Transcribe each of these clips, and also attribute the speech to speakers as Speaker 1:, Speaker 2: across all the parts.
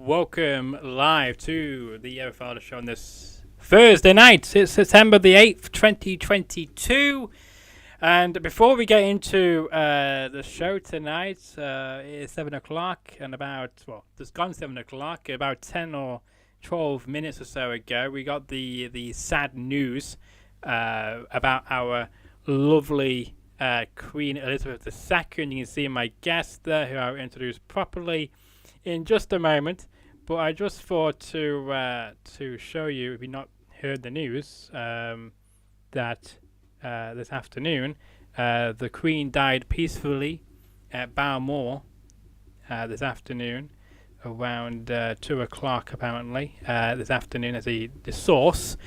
Speaker 1: welcome live to the Fowler show on this Thursday night. It's September the 8th, 2022. And before we get into the show tonight, it's 7 o'clock and it's gone 7 o'clock. About 10 or 12 minutes or so ago, we got the sad news about our lovely Queen Elizabeth II. You can see my guest there, who I'll introduce properly in just a moment. But I just thought to show you, if you've not heard the news, that this afternoon the Queen died peacefully at Balmoor this afternoon around 2 o'clock apparently this afternoon as the source.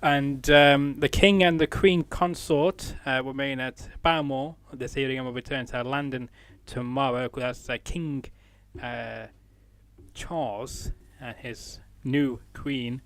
Speaker 1: And the King and the Queen Consort will remain at Balmoor this evening and will return to London tomorrow. That's King Charles and his new Queen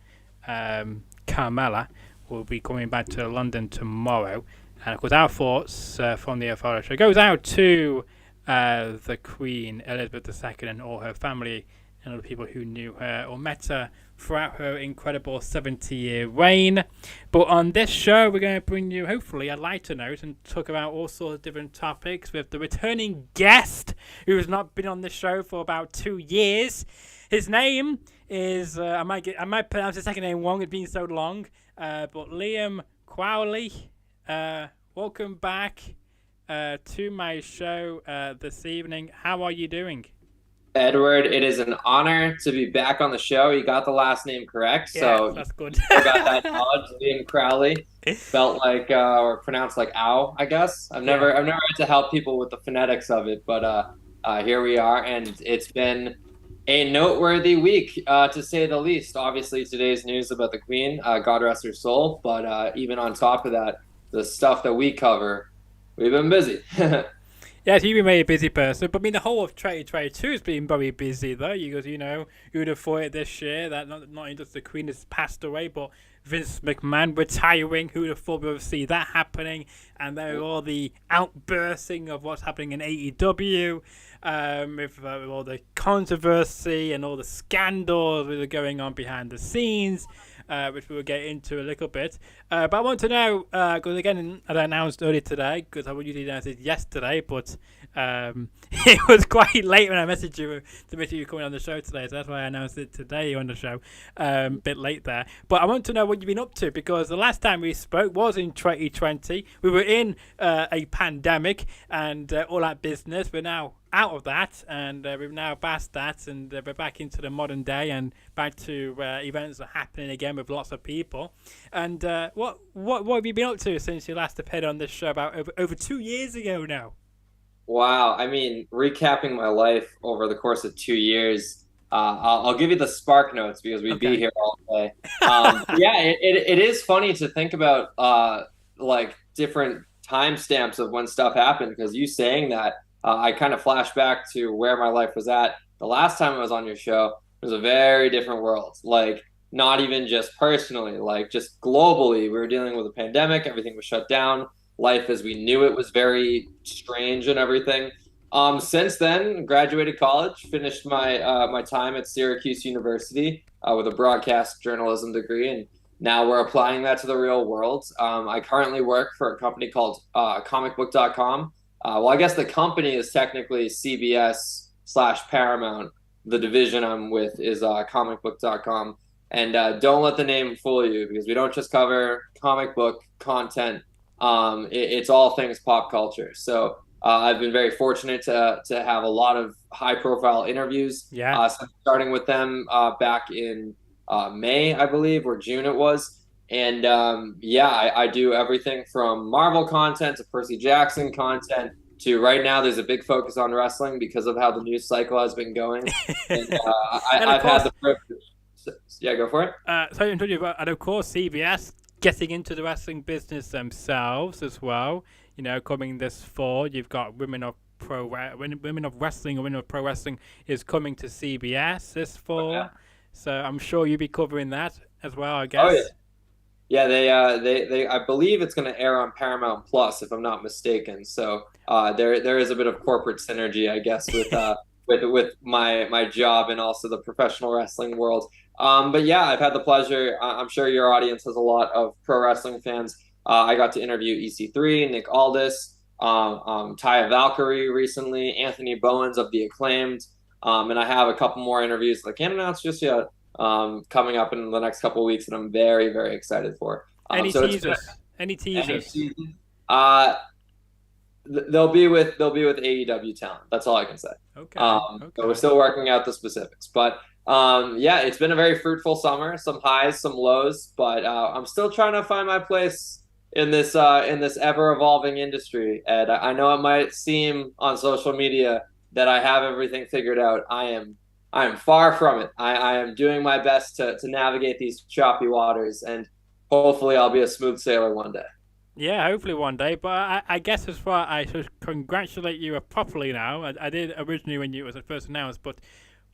Speaker 1: Carmela will be coming back to London tomorrow. And of course our thoughts from the Fowler show goes out to the Queen Elizabeth II and all her family and other people who knew her or met her throughout her incredible 70-year reign. But on this show, we're going to bring you, hopefully, a lighter note and talk about all sorts of different topics with the returning guest who has not been on this show for about 2 years. His name is, I might pronounce his second name wrong, it's been so long, but Liam Crowley. Welcome back to my show this evening. How are you doing?
Speaker 2: Edward, it is an honor to be back on the show. You got the last name correct,
Speaker 1: yeah,
Speaker 2: so
Speaker 1: that's good.
Speaker 2: I got that knowledge. Liam Crowley felt like, or pronounced like "ow." I guess I've never had to help people with the phonetics of it, but here we are, and it's been a noteworthy week to say the least. Obviously, today's news about the Queen, God rest her soul, but even on top of that, the stuff that we cover, we've been busy.
Speaker 1: Yes, you've been a very busy person, but I mean, the whole of 2022 has been very busy, though. Because, you would have thought it this year that not only just the Queen has passed away, but Vince McMahon retiring. Who would have thought we would see that happening? And then all the outbursting of what's happening in AEW, with all the controversy and all the scandals that are going on behind the scenes. Which we will get into a little bit. But I want to know, because again, as I announced earlier today, because I would usually announce it yesterday, but it was quite late when I messaged you to make sure you're coming on the show today, so that's why I announced it today on the show, a bit late there. But I want to know what you've been up to, because the last time we spoke was in 2020. We were in a pandemic and all that business. We're now out of that, and we've now passed that, and we're back into the modern day and back to events are happening again with lots of people. And what have you been up to since you last appeared on this show about over 2 years ago now?
Speaker 2: Wow, I mean, recapping my life over the course of 2 years, I'll give you the spark notes because we'd be here all day. Yeah, it is funny to think about like different timestamps of when stuff happened, because you saying that, I kind of flash back to where my life was at the last time I was on your show. It was a very different world, like not even just personally, like just globally. We were dealing with a pandemic, everything was shut down. Life as we knew it was very strange and everything. Since then, graduated college, finished my time at Syracuse University with a broadcast journalism degree, and now we're applying that to the real world. I currently work for a company called comicbook.com. Well, I guess the company is technically CBS/Paramount. The division I'm with is comicbook.com. And don't let the name fool you, because we don't just cover comic book content. It's all things pop culture. So I've been very fortunate to have a lot of high-profile interviews.
Speaker 1: Yeah.
Speaker 2: Starting with them back in May, I believe, or June it was. And I do everything from Marvel content to Percy Jackson content to right now there's a big focus on wrestling because of how the news cycle has been going. And I've had the privilege. Yeah, go for it.
Speaker 1: So I'm talking about, and of course, CBS getting into the wrestling business themselves as well. Coming this fall, you've got Women of Wrestling or Women of Pro Wrestling is coming to CBS this fall. Okay. So I'm sure you'll be covering that as well, I guess.
Speaker 2: Oh, yeah. Yeah, they I believe it's going to air on Paramount Plus, if I'm not mistaken. So there is a bit of corporate synergy, I guess, with with my job and also the professional wrestling world. But yeah, I've had the pleasure. I'm sure your audience has a lot of pro wrestling fans. I got to interview EC3, Nick Aldis, Taya Valkyrie recently, Anthony Bowens of The Acclaimed, and I have a couple more interviews that I can't announce just yet, coming up in the next couple of weeks that I'm very, very excited for.
Speaker 1: Any teasers? Any teasers?
Speaker 2: They'll be with AEW talent. That's all I can say.
Speaker 1: Okay.
Speaker 2: So we're still working out the specifics, but yeah, it's been a very fruitful summer. Some highs, some lows, but I'm still trying to find my place in this ever evolving industry. And I know it might seem on social media that I have everything figured out. I am far from it. I am doing my best to navigate these choppy waters, and hopefully I'll be a smooth sailor one day.
Speaker 1: Yeah, hopefully one day. But I guess as far I should congratulate you properly now. I did originally when it was first announced, but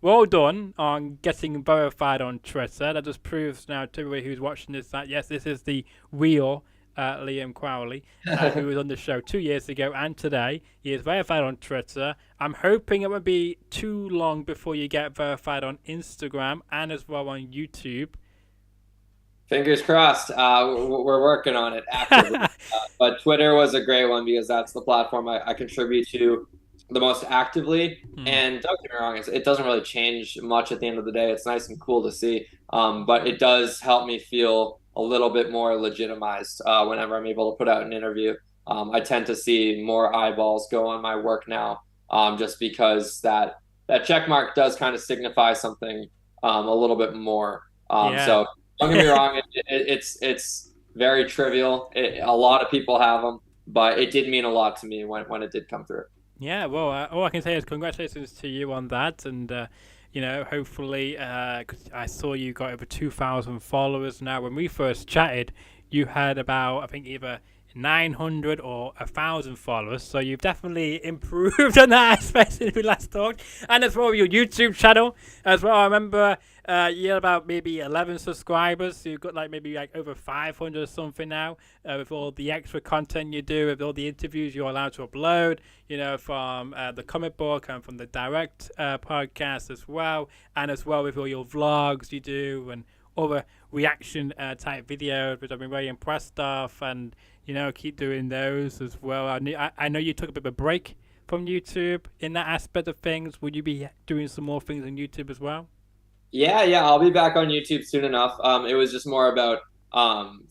Speaker 1: well done on getting verified on Twitter. That just proves now to everybody who's watching this that yes, this is the real Liam Crowley, who was on the show 2 years ago and today. He is verified on Twitter. I'm hoping it won't be too long before you get verified on Instagram and as well on YouTube.
Speaker 2: Fingers crossed. We're working on it actively. But Twitter was a great one because that's the platform I contribute to the most actively. And don't get me wrong, it doesn't really change much at the end of the day. It's nice and cool to see. But it does help me feel a little bit more legitimized whenever I'm able to put out an interview. I tend to see more eyeballs go on my work now, just because that check mark does kind of signify something a little bit more. So don't get me wrong, it's very trivial. A lot of people have them, but it did mean a lot to me when it did come through.
Speaker 1: Yeah, well, all I can say is congratulations to you on that, and hopefully, because I saw you got over 2,000 followers now. When we first chatted, you had about, I think, either 900 or 1,000 followers, so you've definitely improved on that aspect since we last talked. And as well, your YouTube channel as well. I remember you had about maybe 11 subscribers, so you've got maybe over 500 or something now, with all the extra content you do, with all the interviews you're allowed to upload, from the comic book and from the direct podcast as well, and as well with all your vlogs you do and other reaction type videos, which I've been very impressed of, and keep doing those as well. I know you took a bit of a break from YouTube in that aspect of things. Would you be doing some more things on YouTube as well?
Speaker 2: Yeah, I'll be back on YouTube soon enough. It was just more about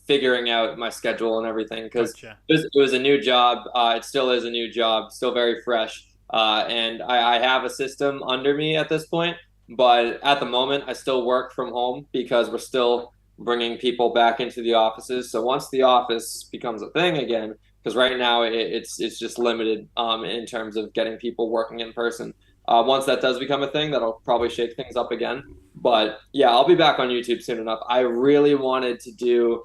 Speaker 2: figuring out my schedule and everything, because it was a new job. It still is a new job, still very fresh, and I have a system under me at this point. But at the moment, I still work from home because we're still bringing people back into the offices. So once the office becomes a thing again, because right now it's just limited in terms of getting people working in person. Once that does become a thing, that'll probably shake things up again. But yeah, I'll be back on YouTube soon enough. I really wanted to do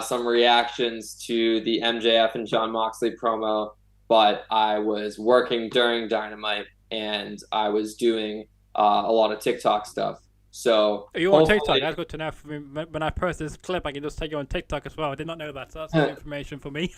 Speaker 2: some reactions to the MJF and Jon Moxley promo, but I was working during Dynamite and I was doing a lot of TikTok stuff. So
Speaker 1: are you on TikTok? That's good to know. For me. When I post this clip, I can just take you on TikTok as well. I did not know that, so that's good information for me.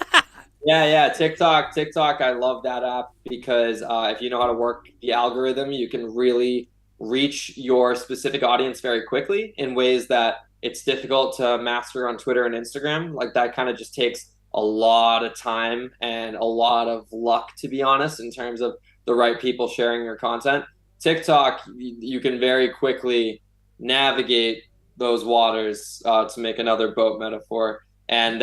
Speaker 2: Yeah, TikTok. I love that app because if you know how to work the algorithm, you can really reach your specific audience very quickly in ways that it's difficult to master on Twitter and Instagram. Like that kind of just takes a lot of time and a lot of luck, to be honest, in terms of the right people sharing your content. TikTok, you can very quickly navigate those waters, to make another boat metaphor, and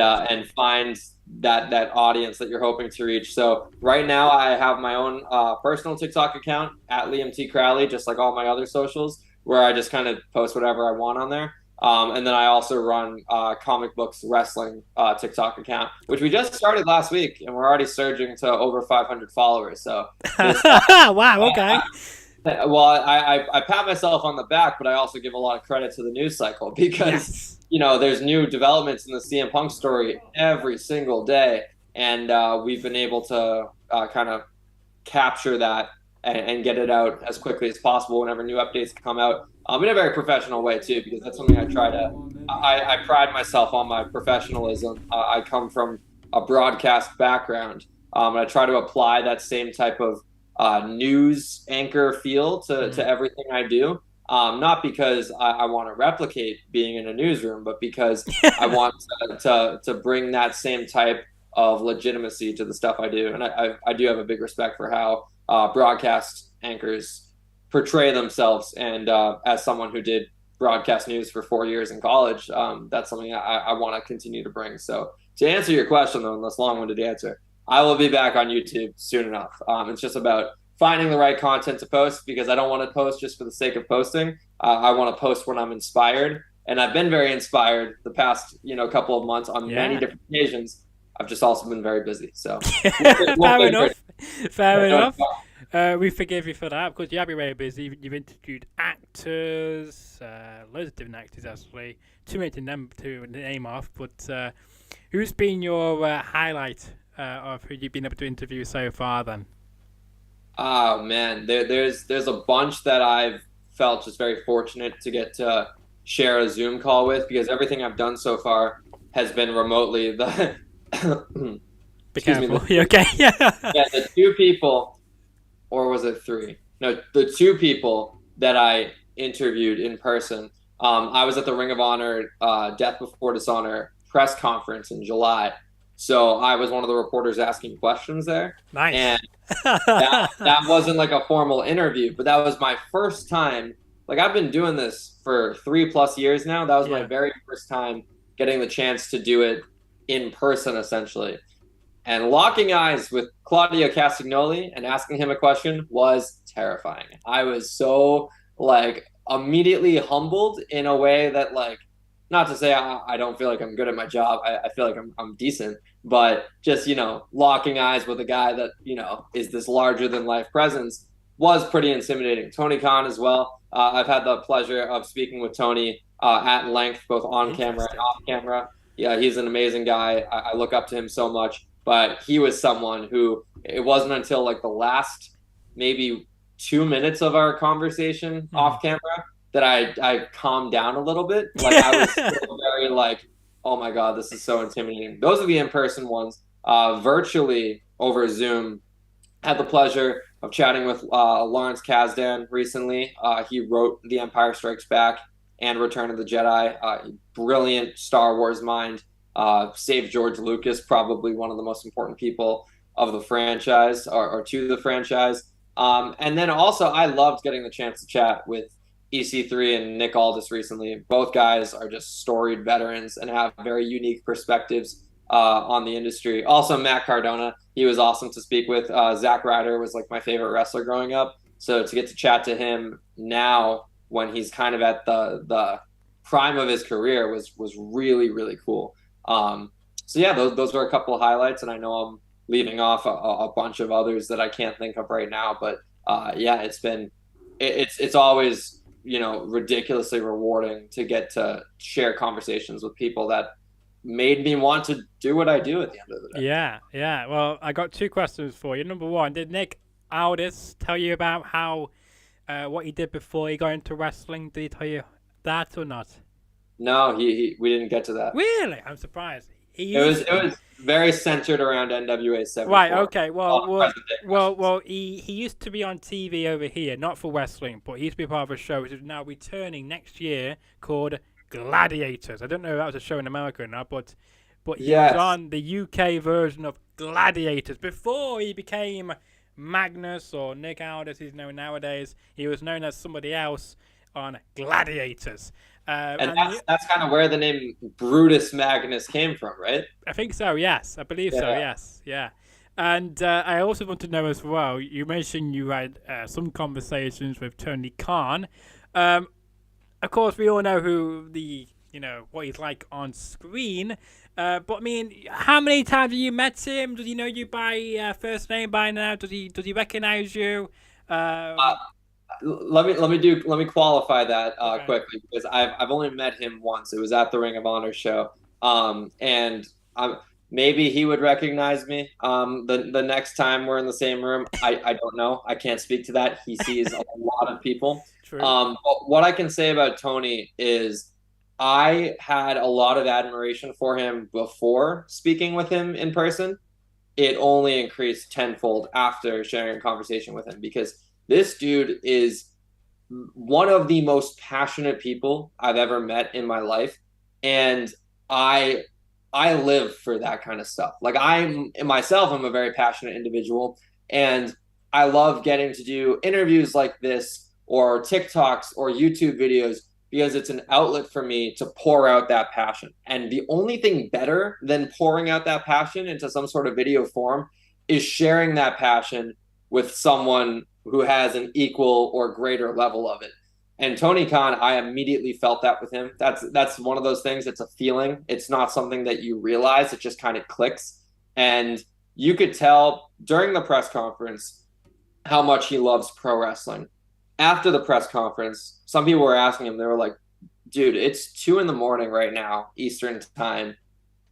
Speaker 2: find that audience that you're hoping to reach. So right now I have my own personal TikTok account at Liam T. Crowley, just like all my other socials, where I just kind of post whatever I want on there. And then I also run Comic Books Wrestling TikTok account, which we just started last week, and we're already surging to over 500 followers. So
Speaker 1: wow, okay.
Speaker 2: Well, I pat myself on the back, but I also give a lot of credit to the news cycle because, there's new developments in the CM Punk story every single day. And we've been able to kind of capture that and get it out as quickly as possible whenever new updates come out, in a very professional way, too, because that's something I pride myself on my professionalism. I come from a broadcast background, and I try to apply that same type of news anchor feel to everything I do. Not because I want to replicate being in a newsroom, but because I want to bring that same type of legitimacy to the stuff I do. And I do have a big respect for how broadcast anchors portray themselves. And as someone who did broadcast news for 4 years in college, that's something I want to continue to bring. So to answer your question, though, in this long-winded answer, I will be back on YouTube soon enough. It's just about finding the right content to post, because I don't want to post just for the sake of posting. I want to post when I'm inspired, and I've been very inspired the past couple of months on many different occasions. I've just also been very busy. So
Speaker 1: fair enough. Fair enough. We forgive you for that, because you have been very busy. You've interviewed actors, loads of different actors actually. Too many to name off, but who's been your highlight of who you've been able to interview so far then?
Speaker 2: Oh man, there's a bunch that I've felt just very fortunate to get to share a Zoom call with, because everything I've done so far has been remotely.
Speaker 1: Be careful. You okay? Yeah,
Speaker 2: the two people, or was it three? No, the two people that I interviewed in person. I was at the Ring of Honor Death Before Dishonor press conference in July. So I was one of the reporters asking questions there.
Speaker 1: Nice.
Speaker 2: And that wasn't like a formal interview, but that was my first time. Like, I've been doing this for 3+ years now. That was my very first time getting the chance to do it in person, essentially. And locking eyes with Claudio Castagnoli and asking him a question was terrifying. I was so immediately humbled in a way that, not to say I don't feel like I'm good at my job. I feel like I'm decent, but just, locking eyes with a guy that, is this larger than life presence was pretty intimidating. Tony Khan as well. I've had the pleasure of speaking with Tony at length, both on camera and off camera. Yeah, he's an amazing guy. I look up to him so much, but he was someone who, it wasn't until the last maybe 2 minutes of our conversation off camera that I calmed down a little bit. I was still very oh my God, this is so intimidating. Those are the in-person ones. Virtually over Zoom, had the pleasure of chatting with Lawrence Kasdan recently. He wrote The Empire Strikes Back and Return of the Jedi. Brilliant Star Wars mind. Saved George Lucas, probably one of the most important people of the franchise, or to the franchise. And then also, I loved getting the chance to chat with EC3 and Nick Aldis recently. Both guys are just storied veterans and have very unique perspectives on the industry. Also, Matt Cardona, he was awesome to speak with. Zack Ryder was my favorite wrestler growing up. So to get to chat to him now, when he's kind of at the prime of his career, was really, really cool. So yeah, those were a couple of highlights, and I know I'm leaving off a bunch of others that I can't think of right now. But yeah, it's always ridiculously rewarding to get to share conversations with people that made me want to do what I do at the end of the day.
Speaker 1: Yeah. Well, I got two questions for you. Number one, did Nick Aldis tell you about how what he did before he got into wrestling? Did he tell you that or not?
Speaker 2: No, we didn't get to that.
Speaker 1: Really? I'm surprised.
Speaker 2: It was very centered around NWA 74.
Speaker 1: Right. Okay. Well. He used to be on TV over here, not for wrestling, but he used to be part of a show which is now returning next year called Gladiators. I don't know if that was a show in America or not, but he was on the UK version of Gladiators before he became Magnus, or Nick Aldis, he's known nowadays. He was known as somebody else on Gladiators.
Speaker 2: And that's kind of where the name Brutus Magnus came from, right?
Speaker 1: I think so, yes. I believe so, yes. Yeah. And I also want to know as well, you mentioned you had some conversations with Tony Khan. Of course, we all know what he's like on screen. But I mean, how many times have you met him? Does he know you by first name by now? Does he recognize you?
Speaker 2: Let me qualify that quickly, because I've only met him once. It was at the Ring of Honor show, and maybe he would recognize me the next time we're in the same room. I don't know. I can't speak to that. He sees a lot of people.
Speaker 1: True.
Speaker 2: But what I can say about Tony is I had a lot of admiration for him before speaking with him in person. it only increased tenfold after sharing a conversation with him, because this dude is one of the most passionate people I've ever met in my life. And I I live for that kind of stuff. Like I'm a very passionate individual, and I love getting to do interviews like this or TikToks or YouTube videos because it's an outlet for me to pour out that passion. And the only thing better than pouring out that passion into some sort of video form is sharing that passion with someone who has an equal or greater level of it. And Tony Khan, I immediately felt that with him. That's one of those things. It's a feeling. It's not something that you realize. It just kind of clicks. And you could tell during the press conference how much he loves pro wrestling. After the press conference, some people were asking him, they were like, dude, it's 2 a.m. right now, Eastern time.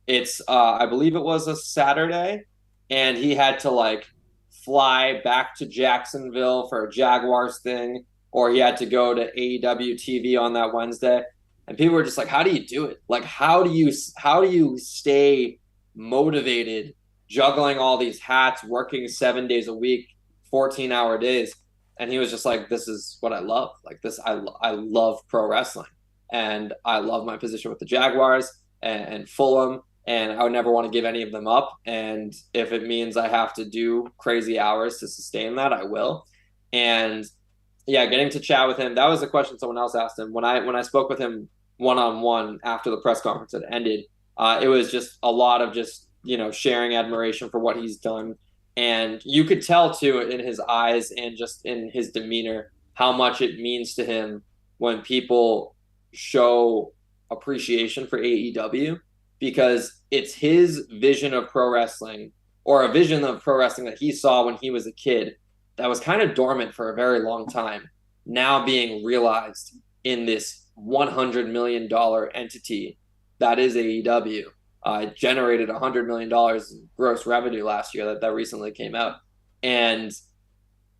Speaker 2: It's I believe it was a Saturday, and he had to like fly back to Jacksonville for a Jaguars thing, or he had to go to AEW TV on that Wednesday. And people were just like, how do you do it? Like how do you stay motivated juggling all these hats, working 7 days a week, 14-hour days? And he was just like, this is what I love. Like this, I love pro wrestling, and I love my position with the Jaguars and Fulham, and I would never want to give any of them up. And if it means I have to do crazy hours to sustain that, I will. And yeah, getting to chat with him, that was a question someone else asked him when I spoke with him one on one after the press conference had ended. It was just a lot of just sharing admiration for what he's done, and you could tell too in his eyes and just in his demeanor how much it means to him when people show appreciation for AEW, because it's his vision of pro wrestling, or a vision of pro wrestling that he saw when he was a kid, that was kind of dormant for a very long time, now being realized in this $100 million entity that is AEW. It generated $100 million in gross revenue last year that recently came out. And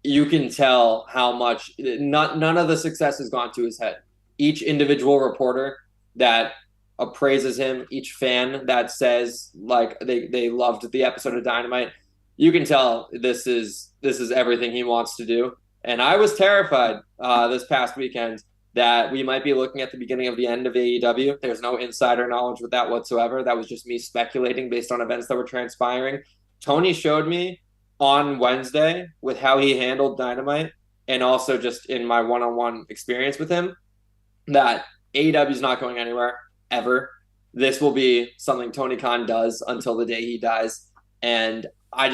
Speaker 2: you can tell how much none of the success has gone to his head. Each individual reporter that appraises him, each fan that says like they loved the episode of Dynamite, you can tell this is everything he wants to do. And I was terrified this past weekend that we might be looking at the beginning of the end of AEW. There's no insider knowledge with that whatsoever. That was just me speculating based on events that were transpiring. Tony showed me on Wednesday with how he handled Dynamite, and also just in my one-on-one experience with him, that AEW is not going anywhere ever. This will be something Tony Khan does until the day he dies. And I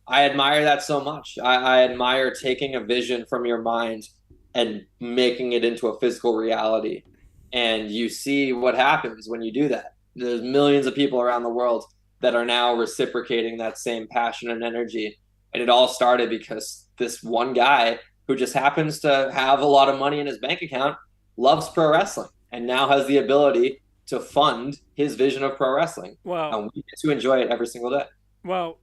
Speaker 2: admire that so much. I admire taking a vision from your mind and making it into a physical reality. And you see what happens when you do that. There's millions of people around the world that are now reciprocating that same passion and energy. And it all started because this one guy who just happens to have a lot of money in his bank account loves pro wrestling and now has the ability to fund his vision of pro wrestling.
Speaker 1: Well,
Speaker 2: and we get to enjoy it every single day.
Speaker 1: Well,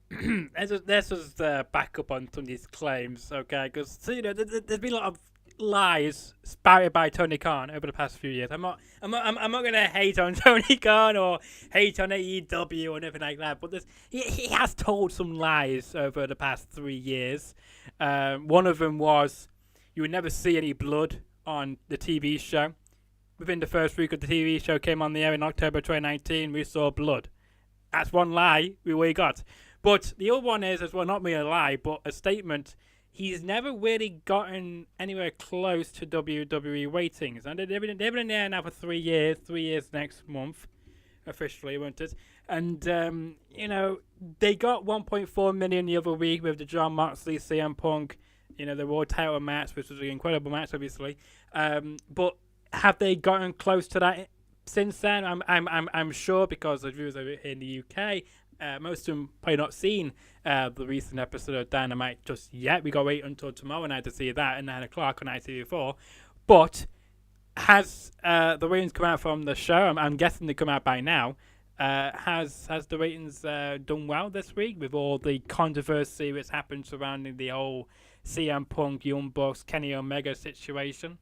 Speaker 1: let's just back up on some of these claims, okay? Because there's been a lot of lies spouted by Tony Khan over the past few years. I'm not gonna hate on Tony Khan or hate on AEW or anything like that, but he has told some lies over the past 3 years. One of them was you would never see any blood on the TV show. Within the first week of the TV show came on the air in October 2019, we saw blood. That's one lie we got. But the other one is, as well, not really a lie, but a statement. He's never really gotten anywhere close to WWE ratings. And they've been in there now for 3 years. 3 years next month, officially, won't it? And, they got 1.4 million the other week with the Jon Moxley, CM Punk, the World title match, which was an incredible match, obviously. But have they gotten close to that since then? I'm sure, because the viewers over here in the UK, most of them probably not seen the recent episode of Dynamite just yet. We got to wait until tomorrow night to see that at 9 o'clock on ITV4. But has the ratings come out from the show? I'm guessing they come out by now. Has the ratings done well this week with all the controversy that's happened surrounding the whole CM Punk, Young Bucks, Kenny Omega situation?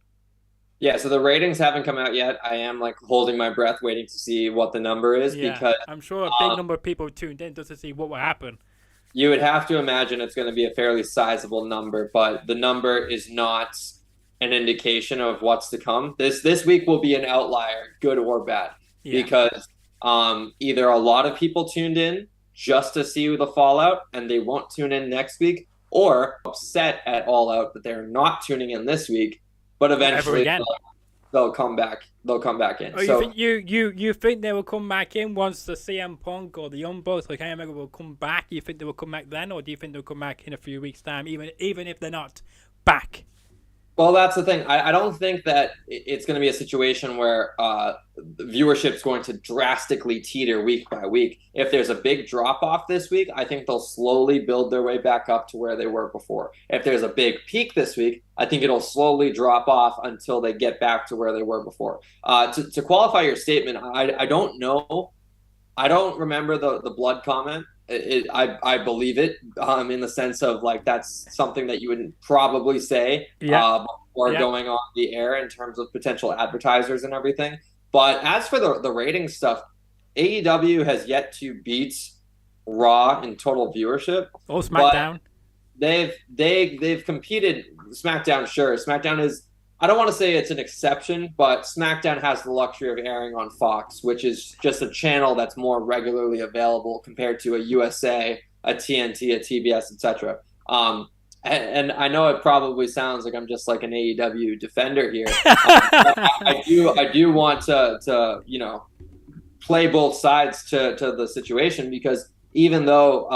Speaker 2: Yeah, so the ratings haven't come out yet. I am like holding my breath, waiting to see what the number is, because
Speaker 1: I'm sure a big number of people tuned in just to see what will happen.
Speaker 2: You would have to imagine it's going to be a fairly sizable number, but the number is not an indication of what's to come. This week will be an outlier, good or bad,
Speaker 1: Yeah.
Speaker 2: because either a lot of people tuned in just to see the fallout and they won't tune in next week, or upset at All Out that they're not tuning in this week, but eventually they'll come back. They'll come back in.
Speaker 1: Oh, you think you think they will come back in once the CM Punk or the Young Bucks or Kenny Omega will come back? You think they will come back then, or do you think they'll come back in a few weeks' time, even if they're not back?
Speaker 2: Well, that's the thing. I don't think that it's going to be a situation where viewership's going to drastically teeter week by week. If there's a big drop off this week, I think they'll slowly build their way back up to where they were before. If there's a big peak this week, I think it'll slowly drop off until they get back to where they were before. To qualify your statement, I don't know. I don't remember the blood comment. I believe it in the sense of like that's something that you would probably say before going on the air in terms of potential advertisers and everything. But as for the ratings stuff, AEW has yet to beat Raw in total viewership.
Speaker 1: Oh, SmackDown.
Speaker 2: They've competed. SmackDown, sure. SmackDown is, I don't want to say it's an exception, but SmackDown has the luxury of airing on Fox, which is just a channel that's more regularly available compared to a USA, a TNT, a TBS, etc. And I know it probably sounds like I'm just like an AEW defender here. I do want to play both sides to the situation, because even though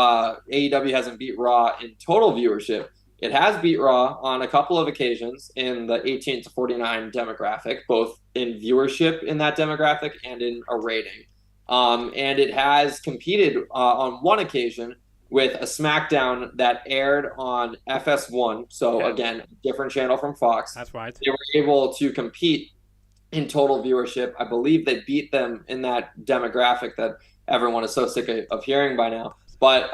Speaker 2: AEW hasn't beat Raw in total viewership, it has beat Raw on a couple of occasions in the 18 to 49 demographic, both in viewership in that demographic and in a rating. And it has competed on one occasion with a SmackDown that aired on FS1. So again, a different channel from Fox.
Speaker 1: That's right.
Speaker 2: They were able to compete in total viewership. I believe they beat them in that demographic that everyone is so sick of hearing by now. But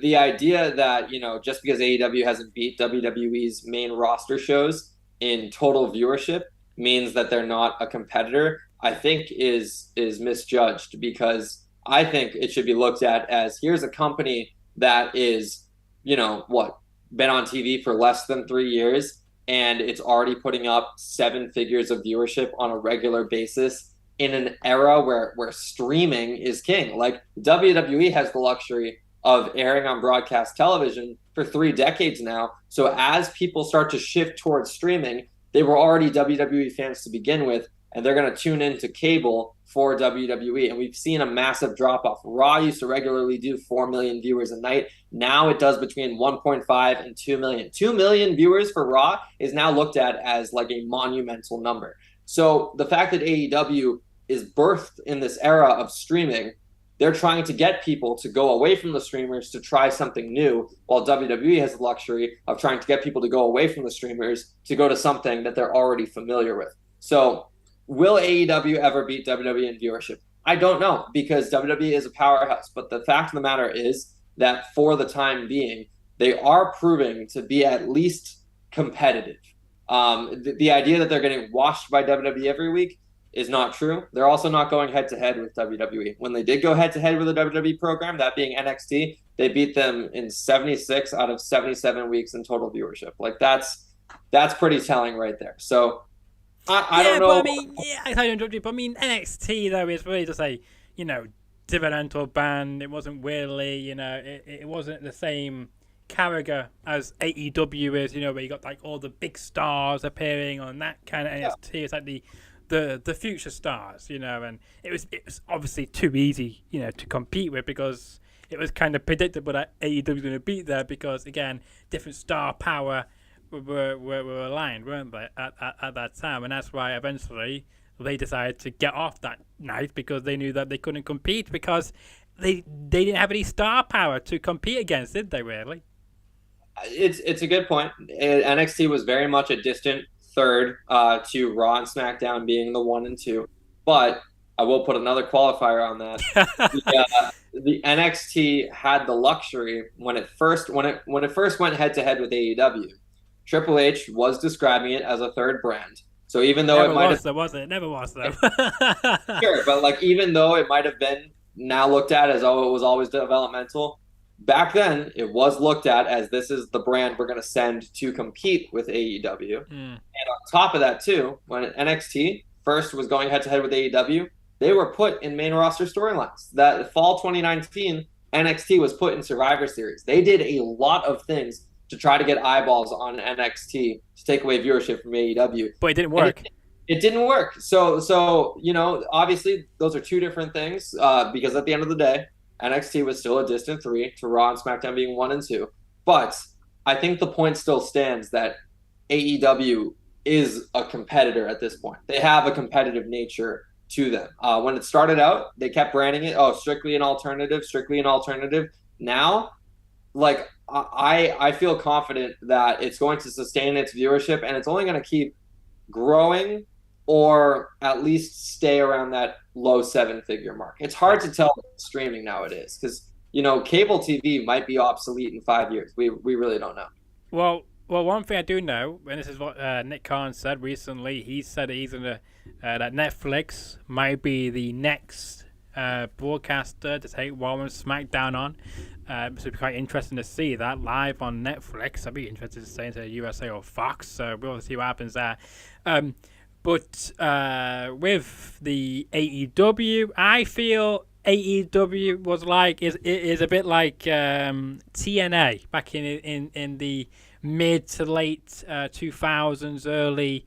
Speaker 2: the idea that, just because AEW hasn't beat WWE's main roster shows in total viewership means that they're not a competitor, I think is misjudged, because I think it should be looked at as, here's a company that is, been on TV for less than 3 years, and it's already putting up 7 figures of viewership on a regular basis in an era where streaming is king. Like, WWE has the luxury of airing on broadcast television for 3 decades now. So as people start to shift towards streaming, they were already WWE fans to begin with, and they're going to tune into cable for WWE. And we've seen a massive drop-off. Raw used to regularly do 4 million viewers a night. Now it does between 1.5 and 2 million. 2 million viewers for Raw is now looked at as like a monumental number. So the fact that AEW is birthed in this era of streaming, they're trying to get people to go away from the streamers to try something new, while WWE has the luxury of trying to get people to go away from the streamers to go to something that they're already familiar with. So will AEW ever beat WWE in viewership? I don't know, because WWE is a powerhouse. But the fact of the matter is that for the time being, they are proving to be at least competitive. The idea that they're getting washed by WWE every week is not true. They're also not going head-to-head with WWE. When they did go head-to-head with a WWE program, that being NXT, they beat them in 76 out of 77 weeks in total viewership. Like, that's pretty telling right there. So I don't know.
Speaker 1: But I mean, NXT, though, is really just a, developmental band. It wasn't really, it wasn't the same character as AEW is, where you got like all the big stars appearing on that kind of NXT. It's like the future stars, and it was obviously too easy, to compete with, because it was kind of predictable that AEW was going to beat there, because again, different star power were aligned, weren't they, at that time, and that's why eventually they decided to get off that night, because they knew that they couldn't compete, because they didn't have any star power to compete against, did they really?
Speaker 2: It's a good point. NXT was very much a distant third to Raw and SmackDown being the 1 and 2, but I will put another qualifier on that. The NXT had the luxury when it first went head to head with AEW. Triple H was describing it as a third brand. So even though
Speaker 1: it never was though.
Speaker 2: Sure, but like even though it might have been now looked at as it was always developmental, back then it was looked at as this is the brand we're going to send to compete with AEW. And on top of that too, when NXT first was going head to head with AEW, they were put in main roster storylines. That fall 2019, NXT was put in Survivor Series. They did a lot of things to try to get eyeballs on NXT to take away viewership from AEW.
Speaker 1: But it didn't work.
Speaker 2: It didn't work. So obviously those are two different things because at the end of the day, NXT was still a distant 3 to Raw and SmackDown being 1 and 2. But I think the point still stands that AEW is a competitor at this point. They have a competitive nature to them. When it started out, they kept branding it, strictly an alternative. Now, like, I feel confident that it's going to sustain its viewership and it's only going to keep growing or at least stay around that low 7-figure mark. It's hard to tell streaming nowadays because, cable TV might be obsolete in 5 years. We really don't know.
Speaker 1: Well, one thing I do know, and this is what Nick Khan said recently, he said that Netflix might be the next broadcaster to take Raw and SmackDown on. So it'd be quite interesting to see that live on Netflix. I'd be interested to say into USA or Fox, so we'll see what happens there. But with the AEW, I feel AEW was is a bit like TNA back in the mid to late 2000s, early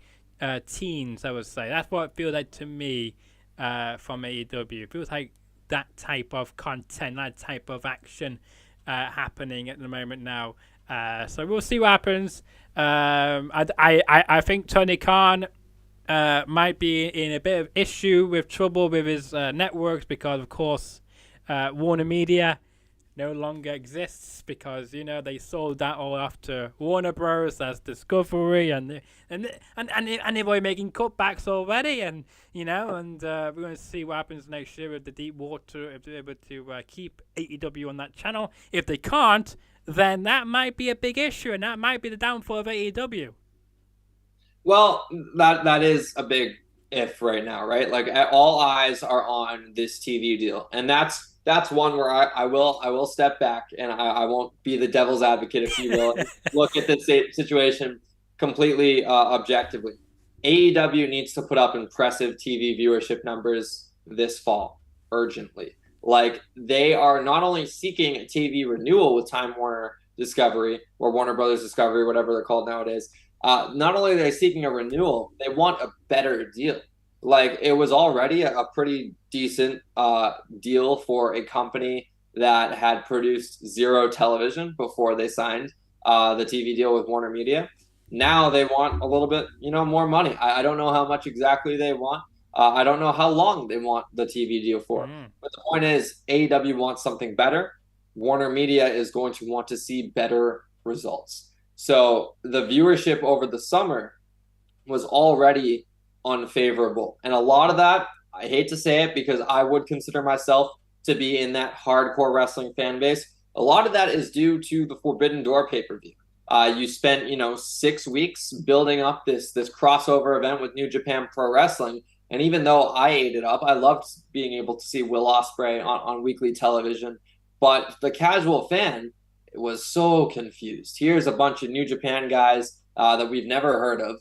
Speaker 1: teens, I would say. That's what it feels like to me from AEW. It feels like that type of content, that type of action happening at the moment now. So we'll see what happens. I think Tony Khan might be in a bit of trouble with his networks because, of course, Warner Media no longer exists because they sold that all off to Warner Bros. As Discovery, and they were making cutbacks already, and we're going to see what happens next year with the Deep Water if they're able to keep AEW on that channel. If they can't, then that might be a big issue, and that might be the downfall of AEW.
Speaker 2: Well, that is a big if right now, right? Like all eyes are on this TV deal, and that's one where I will step back and I won't be the devil's advocate, if you will, look at this situation completely objectively. AEW needs to put up impressive TV viewership numbers this fall, urgently. Like, they are not only seeking a TV renewal with Time Warner Discovery or Warner Brothers Discovery, whatever they're called nowadays. Not only are they seeking a renewal, they want a better deal. Like, it was already a pretty decent deal for a company that had produced zero television before they signed the TV deal with Warner Media. Now they want a little bit, more money. I don't know how much exactly they want. I don't know how long they want the TV deal for. But the point is, AEW wants something better. Warner Media is going to want to see better results. So the viewership over the summer was already unfavorable. And a lot of that, I hate to say it because I would consider myself to be in that hardcore wrestling fan base. A lot of that is due to the Forbidden Door pay-per-view. You spent, 6 weeks building up this crossover event with New Japan Pro Wrestling. And even though I ate it up, I loved being able to see Will Ospreay on weekly television. But the casual fan was so confused. Here's a bunch of New Japan guys that we've never heard of,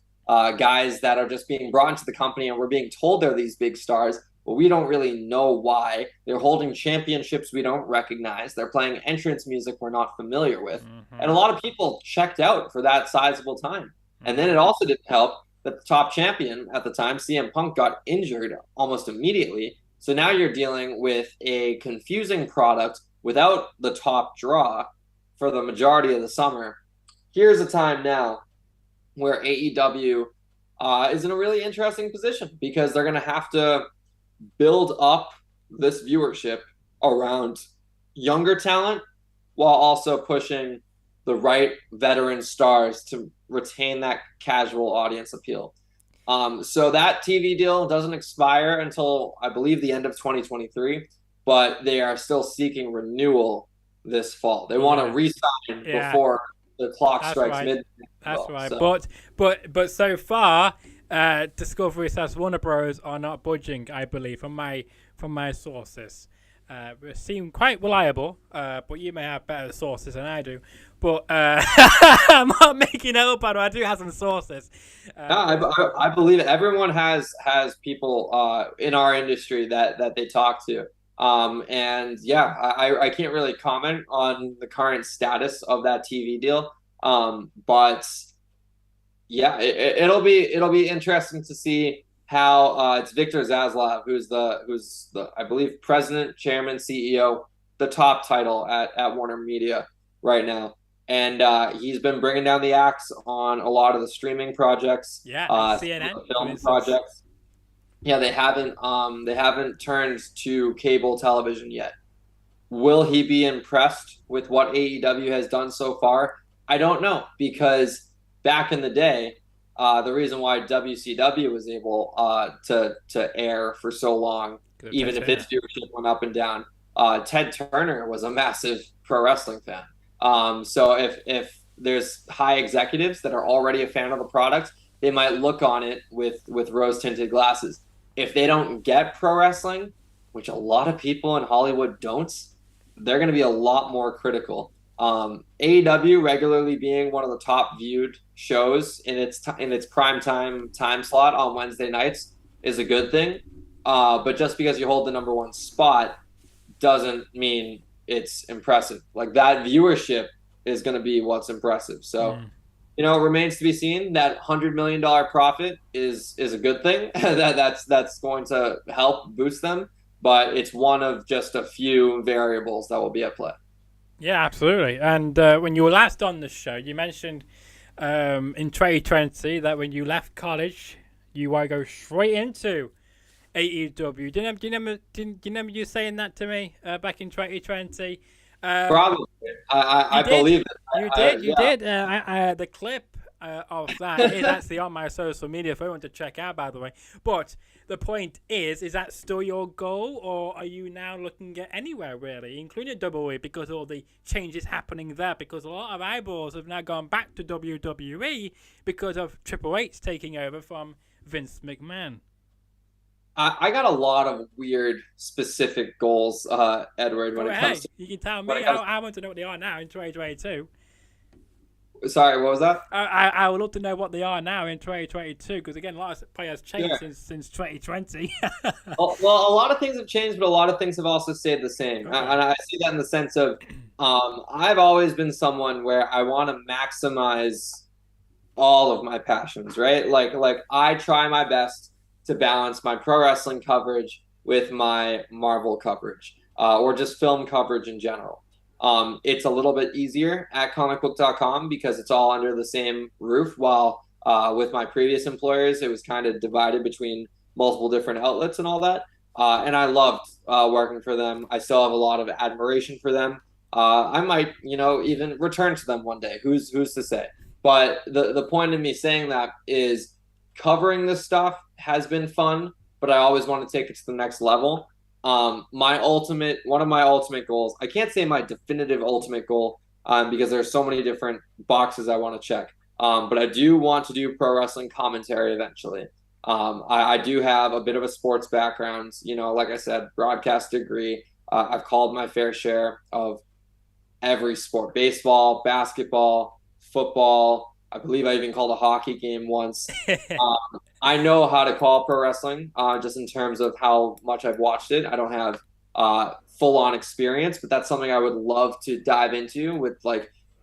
Speaker 2: guys that are just being brought into the company and we're being told they're these big stars, but we don't really know why. They're holding championships we don't recognize. They're playing entrance music we're not familiar with. And a lot of people checked out for that sizable time. And then it also didn't help that the top champion at the time, CM Punk, got injured almost immediately. So now you're dealing with a confusing product without the top draw for the majority of the summer. Here's a time now where AEW is in a really interesting position because they're going to have to build up this viewership around younger talent while also pushing the right veteran stars to retain that casual audience appeal. So that TV deal doesn't expire until, I believe, the end of 2023, but they are still seeking renewal this fall. They want to re-sign before the clock strikes midnight.
Speaker 1: That's right. So. But so far, Discovery / Warner Bros. Are not budging, I believe, from my sources. seem quite reliable, but you may have better sources than I do. But I'm not making it up, but I do have some sources.
Speaker 2: No, I believe it. Everyone has people in our industry that they talk to. And yeah, I can't really comment on the current status of that TV deal. But yeah, it'll be interesting to see how it's Victor Zaslav who's the I believe president, chairman, CEO, the top title at Warner Media right now, and he's been bringing down the axe on a lot of the streaming projects,
Speaker 1: Yeah, CNN,
Speaker 2: film projects. Yeah, they haven't turned to cable television yet. Will he be impressed with what AEW has done so far? I don't know, because back in the day, the reason why WCW was able to air for so long, even if its viewership went up and down, Ted Turner was a massive pro wrestling fan. So if there's high executives that are already a fan of the product, they might look on it with rose tinted glasses. If they don't get pro wrestling, which a lot of people in Hollywood don't, they're going to be a lot more critical. AEW regularly being one of the top viewed shows in its prime time slot on Wednesday nights is a good thing. But just because you hold the number one spot doesn't mean it's impressive. Like, that viewership is going to be what's impressive. So, it remains to be seen. That $100 million profit is a good thing. that's going to help boost them. But it's one of just a few variables that will be at play.
Speaker 1: Yeah, absolutely. And when you were last on the show, you mentioned in 2020 that when you left college, you want to go straight into AEW. Do you remember you saying that to me back in 2020?
Speaker 2: Probably. I believe it.
Speaker 1: You did. The clip of that is actually on my social media if anyone to check out, by the way. But the point is that still your goal, or are you now looking at anywhere really, including WWE, because of all the changes happening there? Because a lot of eyeballs have now gone back to WWE because of Triple H taking over from Vince McMahon.
Speaker 2: I got a lot of weird specific goals, Edward, when it comes to...
Speaker 1: You can tell me. I want to know what they are now in 2022.
Speaker 2: Sorry, what was that?
Speaker 1: I would love to know what they are now in 2022, because again, a lot of players changed since 2020.
Speaker 2: Well, a lot of things have changed, but a lot of things have also stayed the same. Okay. And I see that in the sense of I've always been someone where I want to maximize all of my passions, right? Like I try my best to balance my pro wrestling coverage with my Marvel coverage, or just film coverage in general. It's a little bit easier at comicbook.com because it's all under the same roof, while with my previous employers, it was kind of divided between multiple different outlets and all that. And I loved working for them. I still have a lot of admiration for them. I might, even return to them one day. Who's to say? But the point of me saying that is covering this stuff has been fun, but I always want to take it to the next level. One of my ultimate goals, I can't say my definitive ultimate goal, because there's so many different boxes I want to check. But I do want to do pro wrestling commentary eventually. I do have a bit of a sports background, like I said, broadcast degree. I've called my fair share of every sport: baseball, basketball, football. I believe I even called a hockey game once. I know how to call pro wrestling, just in terms of how much I've watched it. I don't have full-on experience, but that's something I would love to dive into with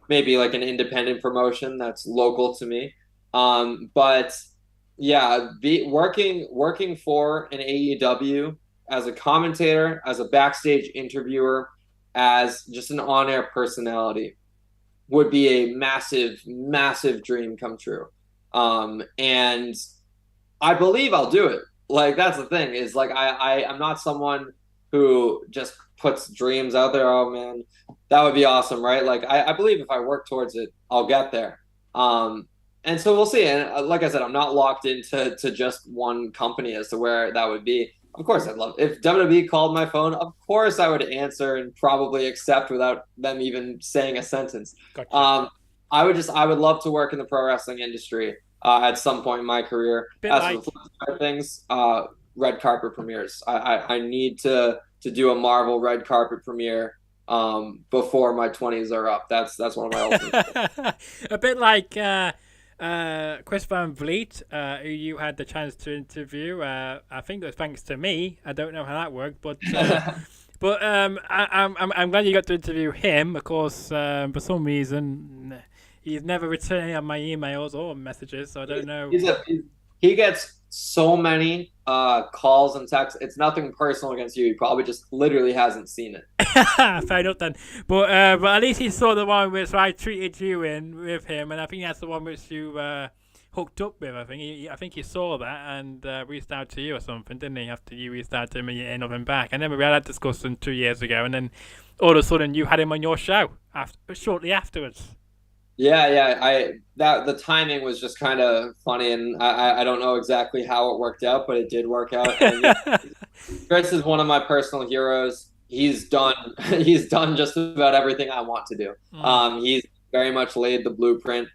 Speaker 2: maybe an independent promotion that's local to me. But yeah, working for an AEW as a commentator, as a backstage interviewer, as just an on-air personality would be a massive, massive dream come true. And I believe I'll do it. That's the thing, is I'm not someone who just puts dreams out there. Oh man, that would be awesome, right? I believe if I work towards it, I'll get there. And so we'll see. And like I said, I'm not locked into just one company as to where that would be. Of course, I'd love, if WWE called my phone, of course I would answer and probably accept without them even saying a sentence. Gotcha. I would love to work in the pro wrestling industry at some point in my career. As for the flip side of things, red carpet premieres. I need to to do a Marvel red carpet premiere before my 20s are up. That's one of my ultimate.
Speaker 1: A bit like Chris Van Vliet, who you had the chance to interview. I think it was thanks to me. I don't know how that worked, but I'm glad you got to interview him. Of course, for some reason he's never returning on my emails or messages, so I don't know.
Speaker 2: He gets so many calls and texts. It's nothing personal against you. He probably just literally hasn't seen it.
Speaker 1: Fair enough then. But at least he saw the one which I treated you in with him, and I think that's the one which you hooked up with. I think he saw that and reached out to you or something, didn't he? After you reached out to him and you ended up him back. I remember we had that discussion 2 years ago, and then all of a sudden you had him on your show shortly afterwards.
Speaker 2: Yeah. The timing was just kind of funny, and I don't know exactly how it worked out, but it did work out. And, Chris is one of my personal heroes. He's done just about everything I want to do. He's very much laid the blueprint.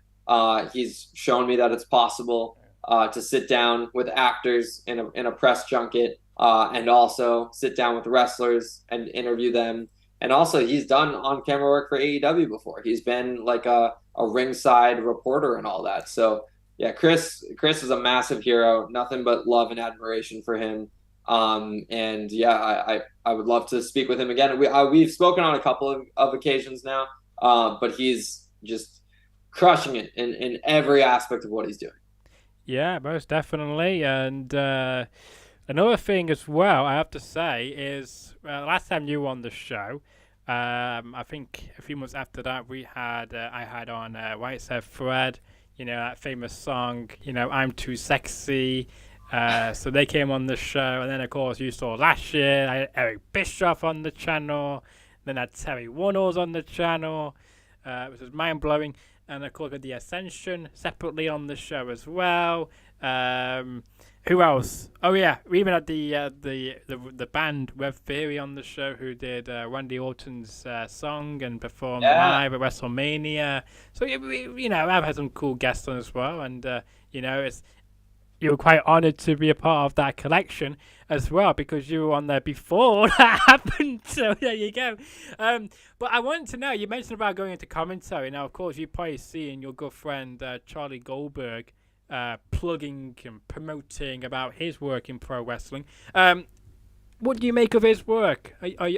Speaker 2: He's shown me that it's possible to sit down with actors in a press junket, and also sit down with wrestlers and interview them. And also, he's done on-camera work for AEW before. He's been like a ringside reporter and all that. So, yeah, Chris is a massive hero. Nothing but love and admiration for him. And yeah, I would love to speak with him again. We've spoken on a couple of occasions now, but he's just crushing it in every aspect of what he's doing.
Speaker 1: Yeah, most definitely. And another thing as well, I have to say, is last time you were on the show, I think a few months after that, I had on White Said Fred, that famous song, I'm Too Sexy. So they came on the show, and then of course you saw last year I had Eric Bischoff on the channel, then I had Terry Wunnels on the channel, which was mind blowing, and of course with the Ascension separately on the show as well. Who else? Oh yeah, we even had the band Web Theory on the show, who did Randy Orton's song and performed live at WrestleMania. So I've had some cool guests on as well, and you were quite honoured to be a part of that collection as well, because you were on there before that happened. So there you go. But I wanted to know, you mentioned about going into commentary. Now, of course, you've probably seen your good friend Charlie Goldberg plugging and promoting about his work in pro wrestling. What do you make of his work? Are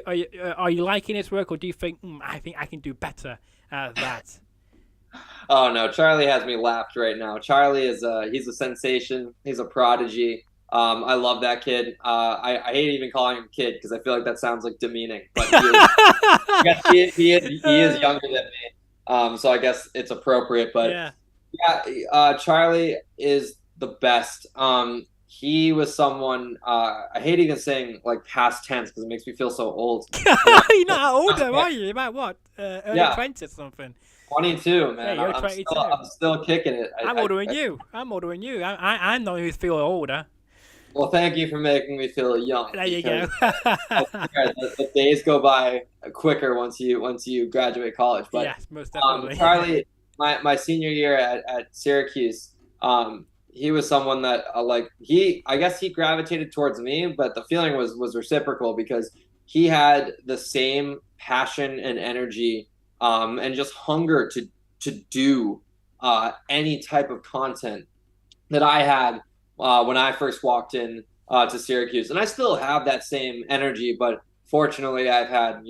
Speaker 1: you liking his work, or do you think, I think I can do better at that?
Speaker 2: Oh no, Charlie has me laughed right now. Charlie he's a sensation. He's a prodigy. I love that kid. I hate even calling him kid because I feel like that sounds like demeaning. But he is younger than me. So I guess it's appropriate. But Charlie is the best. He was someone, I hate even saying like past tense because it makes me feel so old.
Speaker 1: You're not older, are you? About what? Early 20s or something?
Speaker 2: 22, man.
Speaker 1: Hey, you're 22.
Speaker 2: I'm still kicking it.
Speaker 1: I'm older than you. I'm not who's feel older.
Speaker 2: Well, thank you for making me feel young.
Speaker 1: There you go.
Speaker 2: The days go by quicker once you graduate college. But
Speaker 1: yes, most definitely.
Speaker 2: Charlie, my senior year at Syracuse, he was someone that I guess he gravitated towards me, but the feeling was reciprocal because he had the same passion and energy and just hunger to do any type of content that I had when I first walked in to Syracuse. And I still have that same energy, but fortunately I've had,